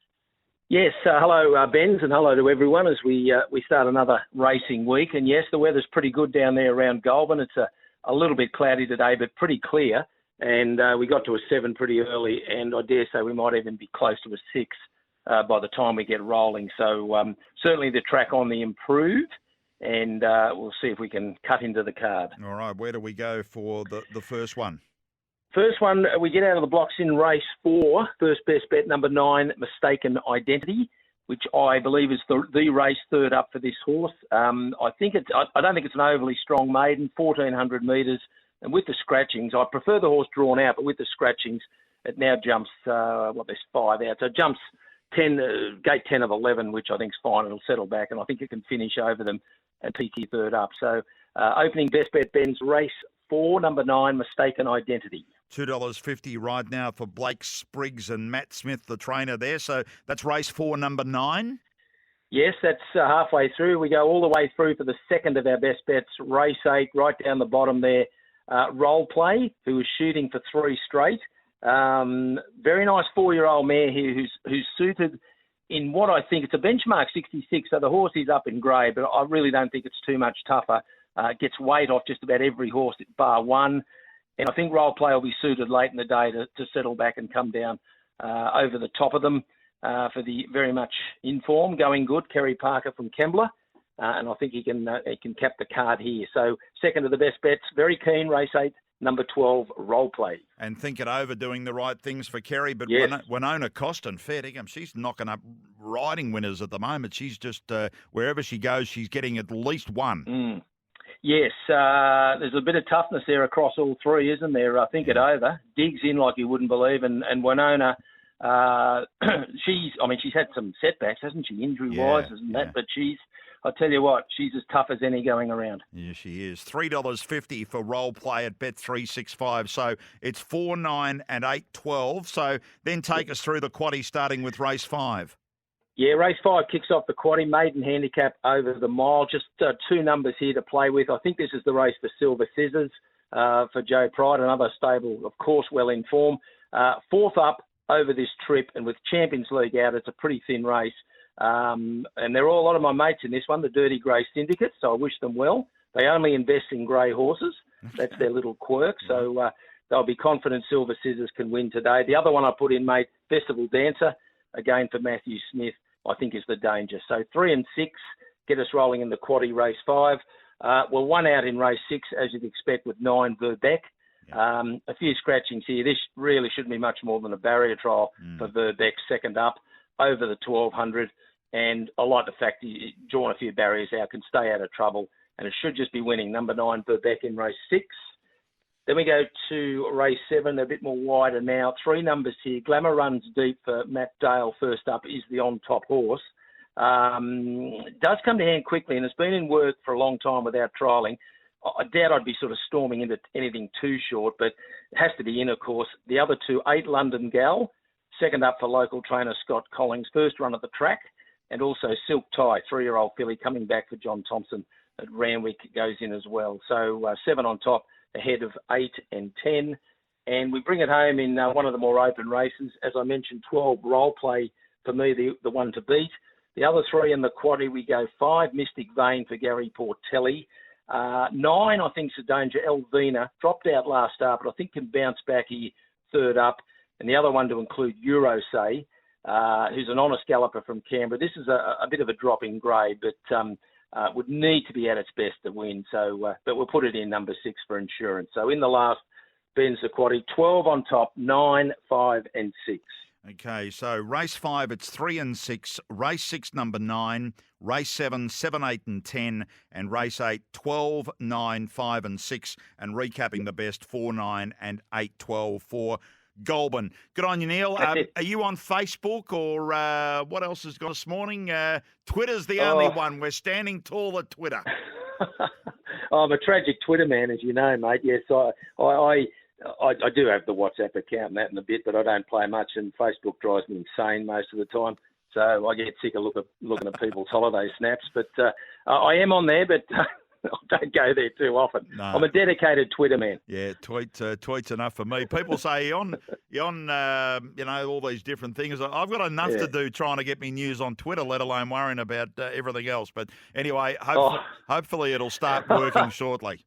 Yes, hello, Benz, and hello to everyone as we start another racing week. And yes, the weather's pretty good down there around Goulburn. It's a little bit cloudy today, but pretty clear. And we got to a 7 pretty early, and I dare say we might even be close to a 6 by the time we get rolling. So certainly the track on the improve, and we'll see if we can cut into the card. All right, where do we go for the first one? First one, we get out of the blocks in race 4, first best bet, number 9, Mistaken Identity, which I believe is the race third up for this horse. I don't think it's an overly strong maiden, 1,400 metres, and with the scratchings, I prefer the horse drawn out, but with the scratchings, it now jumps, there's 5 out, so it jumps 10, gate 10 of 11, which I think is fine. It'll settle back, and I think it can finish over them and PT third up. So opening best bet, Ben's race 4, number 9, Mistaken Identity. $2.50 right now for Blake Spriggs and Matt Smith, the trainer there. So that's race 4, number 9. Yes, that's halfway through. We go all the way through for the second of our best bets, race 8, right down the bottom there. Role Play, who is shooting for 3 straight. Very nice 4-year-old mare here who's suited in what I think it's a benchmark 66. So the horse is up in grade, but I really don't think it's too much tougher. Gets weight off just about every horse bar one. And I think Role Play will be suited late in the day to settle back and come down over the top of them for the very much in form, going good, Kerry Parker from Kembla. And I think he can cap the card here. So second of the best bets, very keen, race 8, number 12, Role Play. And think it over, doing the right things for Kerry. But yes. Winona Costin, fair dinkum, she's knocking up riding winners at the moment. She's just, wherever she goes, she's getting at least one. Mm. Yes, there's a bit of toughness there across all 3, isn't there? I think it over. Digs in like you wouldn't believe. And Winona, she's had some setbacks, hasn't she, injury-wise, isn't that? But I tell you what, she's as tough as any going around. Yeah, she is. $3.50 for Role Play at Bet365. So it's 4, 9 and 8, 12. So then take us through the quaddie starting with race 5. Yeah, race 5 kicks off the quaddie, maiden handicap over the mile. Just 2 numbers here to play with. I think this is the race for Silver Scissors for Joe Pride, another stable, of course, well in form. 4th up over this trip, and with Champions League out, it's a pretty thin race. And they're all a lot of my mates in this one, the Dirty Grey Syndicate, so I wish them well. They only invest in grey horses. That's their little quirk. So they'll be confident Silver Scissors can win today. The other one I put in, mate, Festival Dancer, again for Matthew Smith, I think is the danger. So 3 and 6 get us rolling in the quaddie race 5. Well, 1 out in race 6, as you'd expect, with 9 Verbeck. A few scratchings here. This really shouldn't be much more than a barrier trial for Verbeck, second up, over the 1,200. And I like the fact he's drawn a few barriers out, can stay out of trouble, and it should just be winning. Number 9, Verbeck in race 6. Then we go to race 7, a bit more wider now. 3 numbers here. Glamour Runs Deep for Matt Dale, first up, is the on-top horse. Does come to hand quickly, and it's been in work for a long time without trialling. I doubt I'd be sort of storming into anything too short, but it has to be in, of course. The other 2, 8 London Gal, second up for local trainer Scott Collings, first run at the track, and also Silk Tie, 3-year-old filly, coming back for John Thompson at Randwick, goes in as well. So 7 on top, ahead of 8 and 10. And we bring it home in one of the more open races. As I mentioned, 12 Role Play, for me, the one to beat. The other 3 in the quaddie, we go 5 Mystic Vein for Gary Portelli. 9, I think, is a danger. Elvina dropped out last start, but I think can bounce back here, third up. And the other one to include Eurosay, who's an honest galloper from Canberra. This is a bit of a drop in grade, but would need to be at its best to win. So, but we'll put it in number 6 for insurance. So in the last, Ben's the quaddie, 12 on top, 9, 5 and 6. Okay, so race 5, it's 3 and 6. Race 6, number 9. Race 7, 7, 8 and 10. And race 8, 12, 9, 5 and 6. And recapping the best, 4, 9 and 8, 12 for Goulburn. Good on you, Neil. Are you on Facebook or what else has got this morning? Twitter's the only one. We're standing tall at Twitter. I'm a tragic Twitter man, as you know, mate. Yes, I do have the WhatsApp account and that in a bit, but I don't play much, and Facebook drives me insane most of the time. So I get sick of looking at people's holiday snaps. But I am on there, but don't go there too often. No. I'm a dedicated Twitter man. Yeah, tweets enough for me. People say you're on all these different things. I've got enough to do trying to get me news on Twitter, let alone worrying about everything else. But anyway, hopefully it'll start working shortly.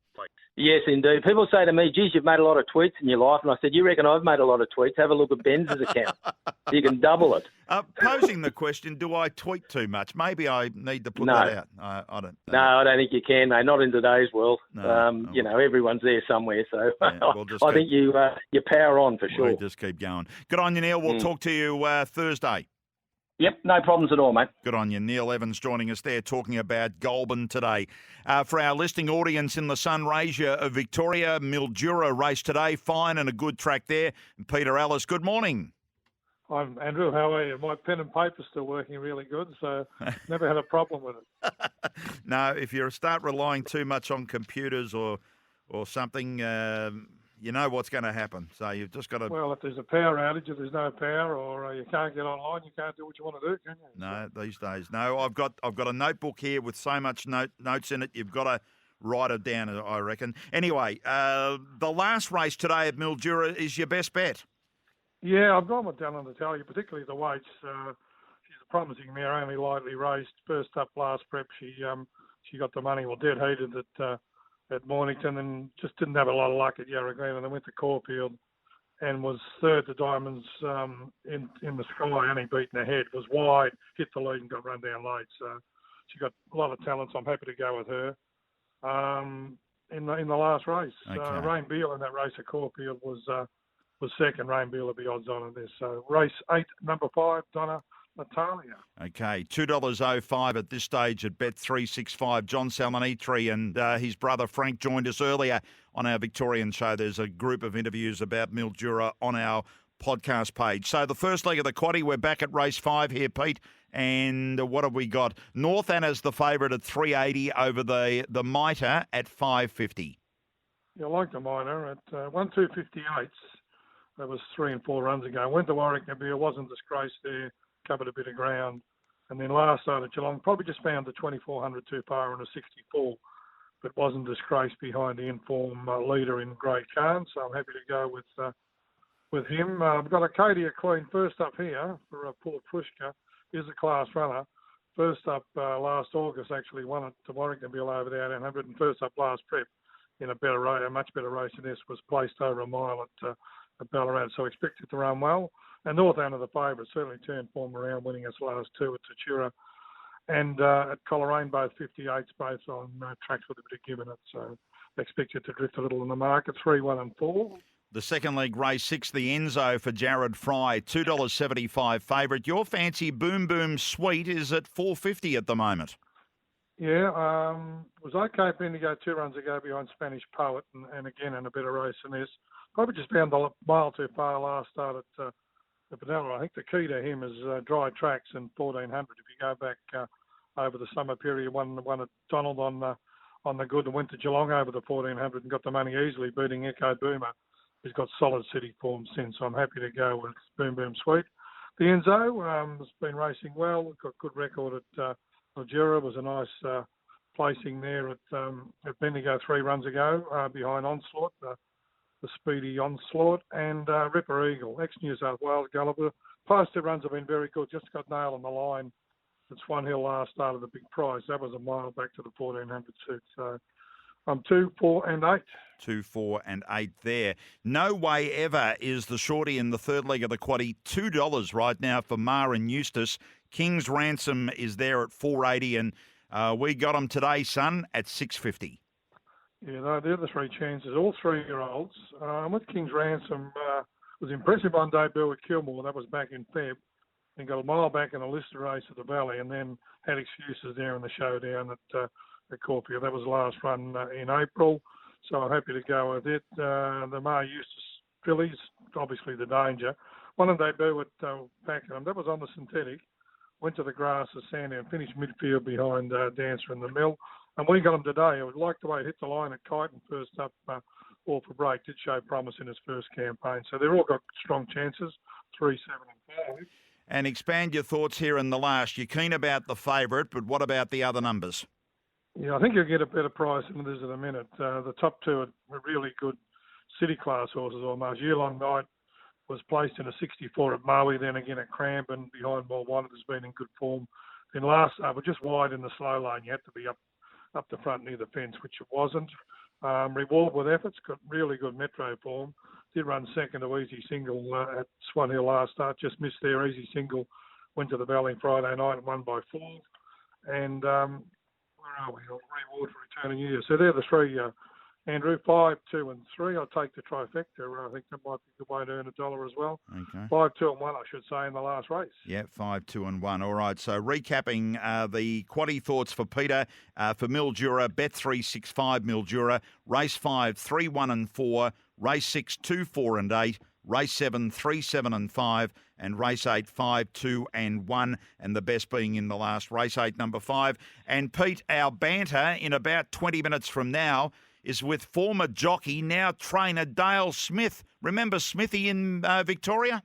Yes, indeed. People say to me, geez, you've made a lot of tweets in your life. And I said, you reckon I've made a lot of tweets? Have a look at Ben's account. You can double it. Posing the question, do I tweet too much? Maybe I need to put that out. I don't know. No, I don't think you can, mate. Not in today's world. No, everyone's there somewhere. So we'll I think you power on for sure. We'll just keep going. Good on you, Neil. We'll talk to you Thursday. Yep, no problems at all, mate. Good on you. Neil Evans joining us there talking about Goulburn today. For our listening audience in the Sunraysia of Victoria, Mildura race today. Fine and a good track there. And Peter Ellis, good morning. I'm Andrew. How are you? My pen and paper's still working really good, so never had a problem with it. No, if you start relying too much on computers or something, you know what's going to happen. So you've just got to... Well, if there's a power outage, if there's no power, or you can't get online, you can't do what you want to do, can you? No, these days. No, I've got a notebook here with so much notes in it. You've got to write it down, I reckon. Anyway, the last race today at Mildura is your best bet. Yeah, I've gone with Dylan to tell you, particularly the weights. She's a promising mare, only lightly raced. First up last prep, she got the money, dead heated at Mornington, and just didn't have a lot of luck at Yarra and then went to Caulfield and was third to Diamonds in the Sky, only beaten ahead, was wide, hit the lead and got run down late. So she got a lot of talent, so I'm happy to go with her. In the last race, Okay. Rain Beale in that race at Caulfield was second. Rain Beale will be odds on in this. So race 8, number 5, Donna Natalia. Okay, $2.05 at this stage at Bet365. John Salmonitri and his brother Frank joined us earlier on our Victorian show. There's a group of interviews about Mildura on our podcast page. So the first leg of the quaddie, we're back at race 5 here, Pete. And what have we got? North Anna's the favourite at 380 over the Mitre at 550. Yeah, I like the minor at 1-2.58. That was 3 and 4 runs ago. Went to Warwick, wasn't disgraced there, covered a bit of ground. And then last start at Geelong, probably just found the 2400 2 par and a 64, but wasn't disgraced behind the inform leader in Grey Khan. So I'm happy to go with him. I've got Acadia Queen first up here for Port Pushka. Is a class runner. First up last August, actually won it to Warwick over the 1800, and first up last prep in a much better race than this, was placed over a mile at Ballarat, so expected to run well. And North Anna, the favourite, certainly turned form around, winning its last 2 at Tatura. And at Coleraine, both 58s, both on tracks with a bit of give in it, so expected to drift a little in the market, 3, 1 and 4. The second leg, race 6, the Enzo for Jared Fry, $2.75 favourite. Your fancy Boom Boom Sweet is at $4.50 at the moment. Yeah, was okay for him to go 2 runs ago behind Spanish Poet, and again in a better race than this. Probably just found a mile too far last start at Vanilla. I think the key to him is dry tracks and 1400. If you go back over the summer period, won at Donald on the good and went to Geelong over the 1400 and got the money easily, beating Echo Boomer. He's got solid city form since, so I'm happy to go with Boom Boom Sweet. The Enzo has been racing well, got good record at Mildura, was a nice placing there at Bendigo 3 runs ago behind Onslaught, the speedy Onslaught, and Ripper Eagle, ex-New South Wales Gulliver. Past 2 runs have been very good, just got nailed on the line. It's Swan Hill last start of the big prize. That was a mile back to the 1400 suit, so I'm 2, 4 and 8. 2, 4 and 8 there. No Way Ever is the shorty in the third leg of the quaddie. $2 right now for Ma and Eustace. King's Ransom is there at 480, and we got them today, son, at 650. Yeah, they're the 3 chances, all 3-year-olds. With King's Ransom, was impressive on debut at Kilmore. That was back in Feb. And got a mile back in a listed race at the Valley, and then had excuses there in the showdown at Caulfield. That was the last run in April, so I'm happy to go with it. The Ma Eustace fillies, obviously the danger. One of debut at Pakenham, that was on the synthetic. Went to the grass at Sandown, finished midfield behind Dancer in the Mill. And we got him today. I would like the way it hit the line at Kyneton first up, all for break. Did show promise in his first campaign. So they've all got strong chances, 3, 7 and 5. And expand your thoughts here in the last. You're keen about the favourite, but what about the other numbers? Yeah, I think you'll get a better price than this in a minute. The top two are really good city class horses almost. Yearlong Night was placed in a 64 at Maui, then again at Cranbourne behind More Wanted has been in good form. Then last over, just wide in the slow lane, you had to be up the front near the fence, which it wasn't. Reward with Efforts, got really good metro form. Did run second to Easy Single at Swan Hill last start, just missed there. Easy Single went to the Valley Friday night and won by 4. And where are we? Reward for Returning Year. So they're the three, Andrew, 5, 2 and 3. I'll take the trifecta. I think that might be the way to earn $1 as well. Okay. 5, 2 and 1, I should say, in the last race. Yeah, 5, 2 and 1. All right, so recapping the quaddie thoughts for Peter, for Mildura, Bet365 Mildura, race 5, 3, 1 and 4, race 6, 2, 4 and 8, race 7, 3, 7 and 5, and race 8, 5, 2 and 1, and the best being in the last race 8, number 5. And Pete, our banter in about 20 minutes from now is with former jockey, now trainer Dale Smith. Remember Smithy in Victoria?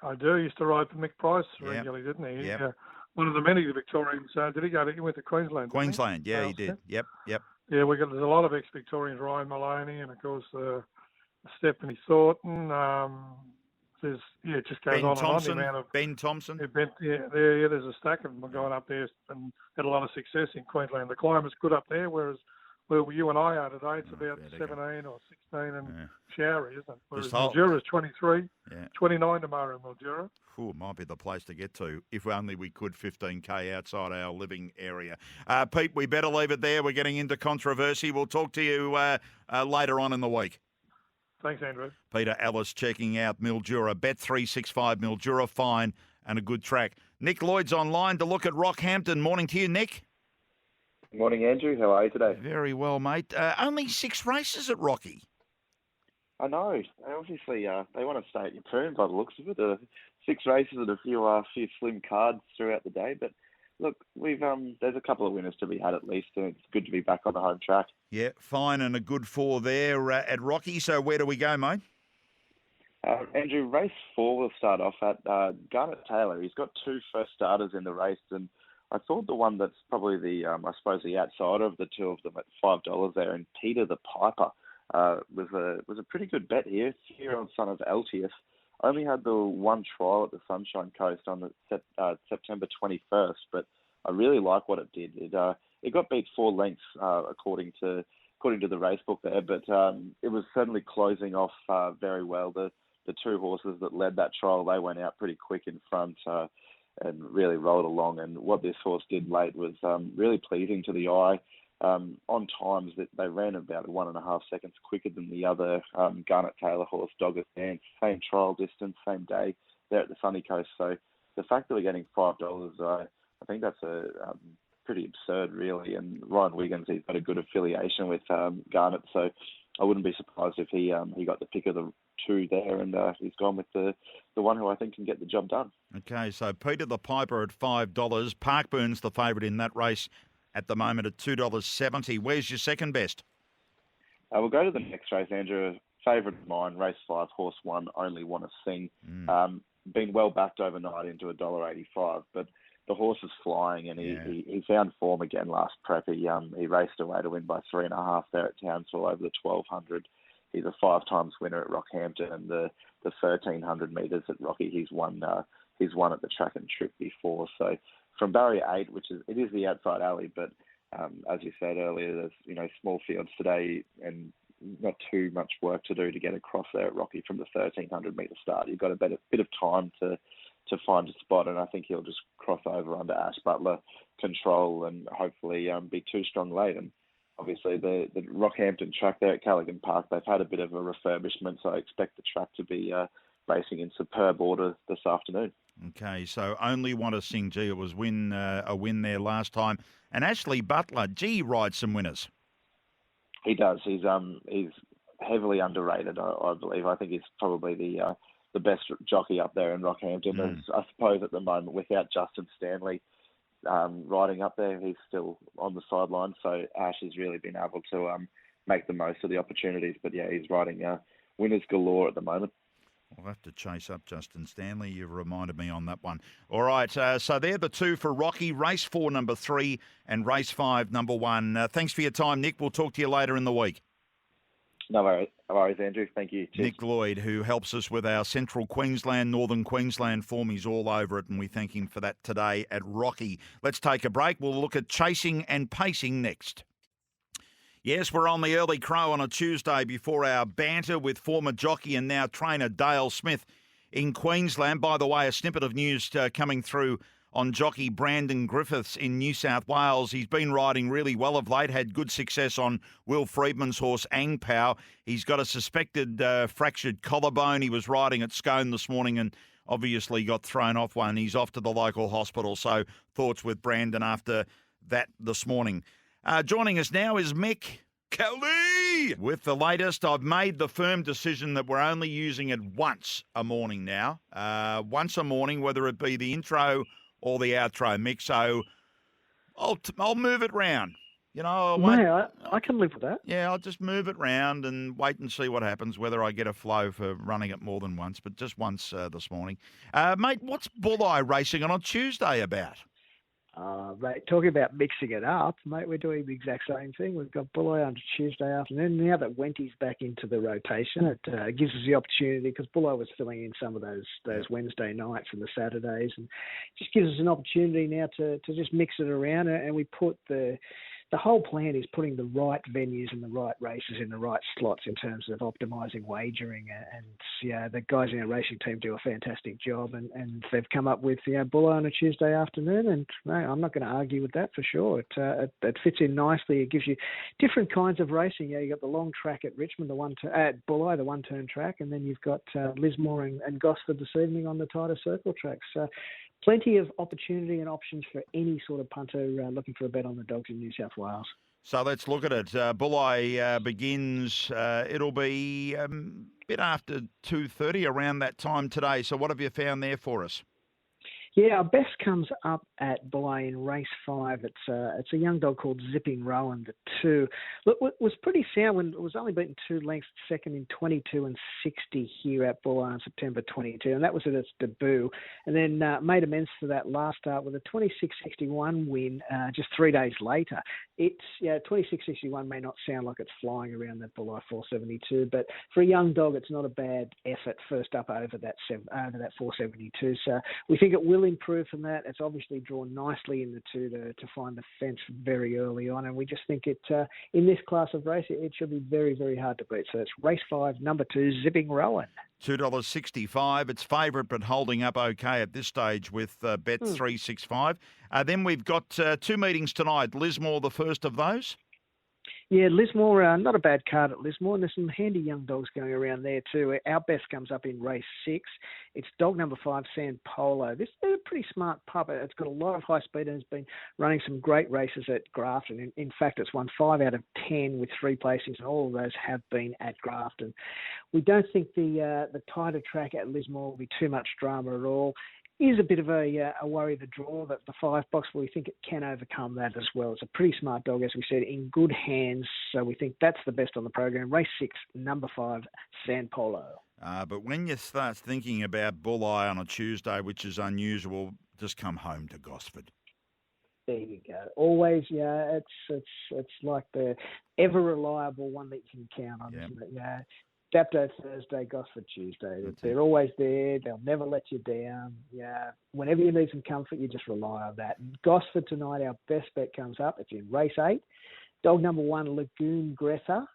I do. He used to ride for Mick Price regularly, didn't he? Yep. One of the many Victorians. Did he go? He went to Queensland. Queensland, yeah, he did. Yep. Yeah, there's a lot of ex-Victorians. Ryan Maloney, and of course Stephanie Thornton. It just goes Ben on Thompson, and on. Ben Thompson. There's a stack of them going up there and had a lot of success in Queensland. The climate's good up there, whereas where you and I are today, it's about 17 or 16 and showery, isn't it? Whereas Mildura's 23, 29 tomorrow in Mildura. It might be the place to get to, if only we could 15k outside our living area. Pete, we better leave it there. We're getting into controversy. We'll talk to you later on in the week. Thanks, Andrew. Peter Ellis checking out Mildura. Bet365 Mildura, fine and a good track. Nick Lloyd's online to look at Rockhampton. Morning to you, Nick. Good morning, Andrew. How are you today? Very well, mate. Only 6 races at Rocky. I know. Obviously, they want to stay at your turn by the looks of it. 6 races and a few slim cards throughout the day. But look, there's a couple of winners to be had at least, and it's good to be back on the home track. Yeah, fine and a good 4 there at Rocky. So where do we go, mate? Andrew, race 4 will start off at Garnet Taylor. He's got 2 first starters in the race, and I thought the one that's probably the outsider of the two of them at $5 there, and Peter the Piper was a pretty good bet here. 3-year-old son of Altius. Only had the one trial at the Sunshine Coast on the September 21st, but I really like what it did. It got beat 4 lengths according to the race book there, but it was certainly closing off very well. The 2 horses that led that trial, they went out pretty quick in front. And really rolled along. And what this horse did late was really pleasing to the eye. On times that they ran about 1.5 seconds quicker than the other Garnet Taylor horse, Dogger's Dance. Same trial distance, same day there at the Sunny Coast. So the fact that we're getting $5, I think that's a pretty absurd, really. And Ryan Wiggins, he's got a good affiliation with Garnet, so I wouldn't be surprised if he got the pick of the 2 there, and he's gone with the one who I think can get the job done. Okay, so Peter the Piper at $5. Parkburn's the favourite in that race at the moment at $2.70. Where's your second best? We'll go to the next race, Andrew. Favourite of mine, race 5, horse 1, Only Want to Sing. Been well backed overnight into $1.85, but the horse is flying, and he found form again last prep. He raced away to win by 3.5 there at Townsville over the 1200. He's a 5 times winner at Rockhampton, and the 1300 metres at Rocky, he's won at the track and trip before. So from barrier 8, it is the outside alley, but as you said earlier, there's small fields today and not too much work to do to get across there at Rocky from the 1300 metre start. You've got a bit of time to find a spot, and I think he'll just cross over under Ash Butler control and hopefully be too strong late. And obviously the Rockhampton track there at Callaghan Park, they've had a bit of a refurbishment, so I expect the track to be racing in superb order this afternoon. Okay, so Only Want to Sing. Gee, it was a win there last time. And Ashley Butler, gee, rides some winners. He does. He's heavily underrated, I believe. I think he's probably the best jockey up there in Rockhampton. As I suppose at the moment, without Justin Stanley riding up there, he's still on the sideline. So Ash has really been able to make the most of the opportunities. But yeah, he's riding winners galore at the moment. I'll have to chase up Justin Stanley. You've reminded me on that one. All right, so they're the two for Rocky, race 4, number 3, and race 5, number 1. Thanks for your time, Nick. We'll talk to you later in the week. No worries, Andrew. Thank you. Cheers. Nick Lloyd, who helps us with our Central Queensland, Northern Queensland form. He's all over it, and we thank him for that today at Rocky. Let's take a break. We'll look at chasing and pacing next. Yes, we're on the early crow on a Tuesday before our banter with former jockey and now trainer Dale Smith in Queensland. By the way, a snippet of news coming through on jockey Brandon Griffiths in New South Wales. He's been riding really well of late, had good success on Will Friedman's horse Ang Pao. He's got a suspected fractured collarbone. He was riding at Scone this morning and obviously got thrown off one. He's off to the local hospital, so thoughts with Brandon after that this morning. Joining us now is Mick Kelly with the latest. I've made the firm decision that we're only using it once a morning now. Once a morning, whether it be the intro or the outro, Mick. So I'll move it round. You know, I can live with that. Yeah, I'll just move it round and wait and see what happens, whether I get a flow for running it more than once, but just once this morning. Mate, what's Bulleye Racing on Tuesday about? Mate, talking about mixing it up, mate, we're doing the exact same thing. We've got Bulleye on Tuesday afternoon. Now that Wenty's back into the rotation, it gives us the opportunity, because Bulleye was filling in some of those Wednesday nights and the Saturdays, and just gives us an opportunity now to just mix it around. And we put the whole plan is putting the right venues and the right races in the right slots in terms of optimising wagering. And yeah, the guys in our racing team do a fantastic job, and they've come up with Bulleye on a Tuesday afternoon. And mate, I'm not going to argue with that for sure. It fits in nicely. It gives you different kinds of racing. Yeah, you got the long track at Richmond, at Bulleye, the one-turn track, and then you've got Lismore and Gosford this evening on the tighter circle tracks. Plenty of opportunity and options for any sort of punter looking for a bet on the dogs in New South Wales. So let's look at it. Bulleye begins, it'll be a bit after 2:30 around that time today. So what have you found there for us? Yeah, our best comes up at Bulleye in race 5. It's a young dog called Zipping Rowan, the 2. Look, it was pretty sound when it was only beaten 2 lengths second in 22 and 60 here at Bulleye on September 22, and that was at its debut. And then made amends for that last start with a 26.61 win just 3 days later. 26.61 may not sound like it's flying around that Bulleye 472, but for a young dog, it's not a bad effort first up over that 472. So we think it will improve from that. It's obviously drawn nicely in the 2 to find the fence very early on, and we just think it in this class of race it should be very, very hard to beat. So it's race 5, number 2, Zipping Rowan. $2.65. It's favourite, but holding up okay at this stage with Bet 365. Then we've got 2 meetings tonight. Lismore, the first of those. Yeah, Lismore, not a bad card at Lismore, and there's some handy young dogs going around there too. Our best comes up in race 6. It's dog number 5, San Polo. This is a pretty smart pup. It's got a lot of high speed and has been running some great races at Grafton. In fact, it's won 5 out of 10 with 3 placings, and all of those have been at Grafton. We don't think the tighter track at Lismore will be too much drama at all. Is a bit of a worry, the draw, that the 5 box, but we think it can overcome that as well. It's a pretty smart dog, as we said, in good hands. So we think that's the best on the program. Race 6, number 5, San Polo. But when you start thinking about Bulleye on a Tuesday, which is unusual, just come home to Gosford. There you go. Always, yeah. It's like the ever reliable one that you can count on, isn't it? Yeah. Dapto Thursday, Gosford Tuesday. They're always there. They'll never let you down. Yeah. Whenever you need some comfort, you just rely on that. And Gosford tonight, our best bet comes up. It's in race 8. Dog number 1, Lagoon Greta.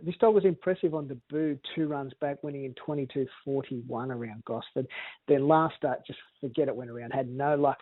This dog was impressive on debut, 2 runs back, winning in 22.41 around Gosford. Then last start, just forget it went around. Had no luck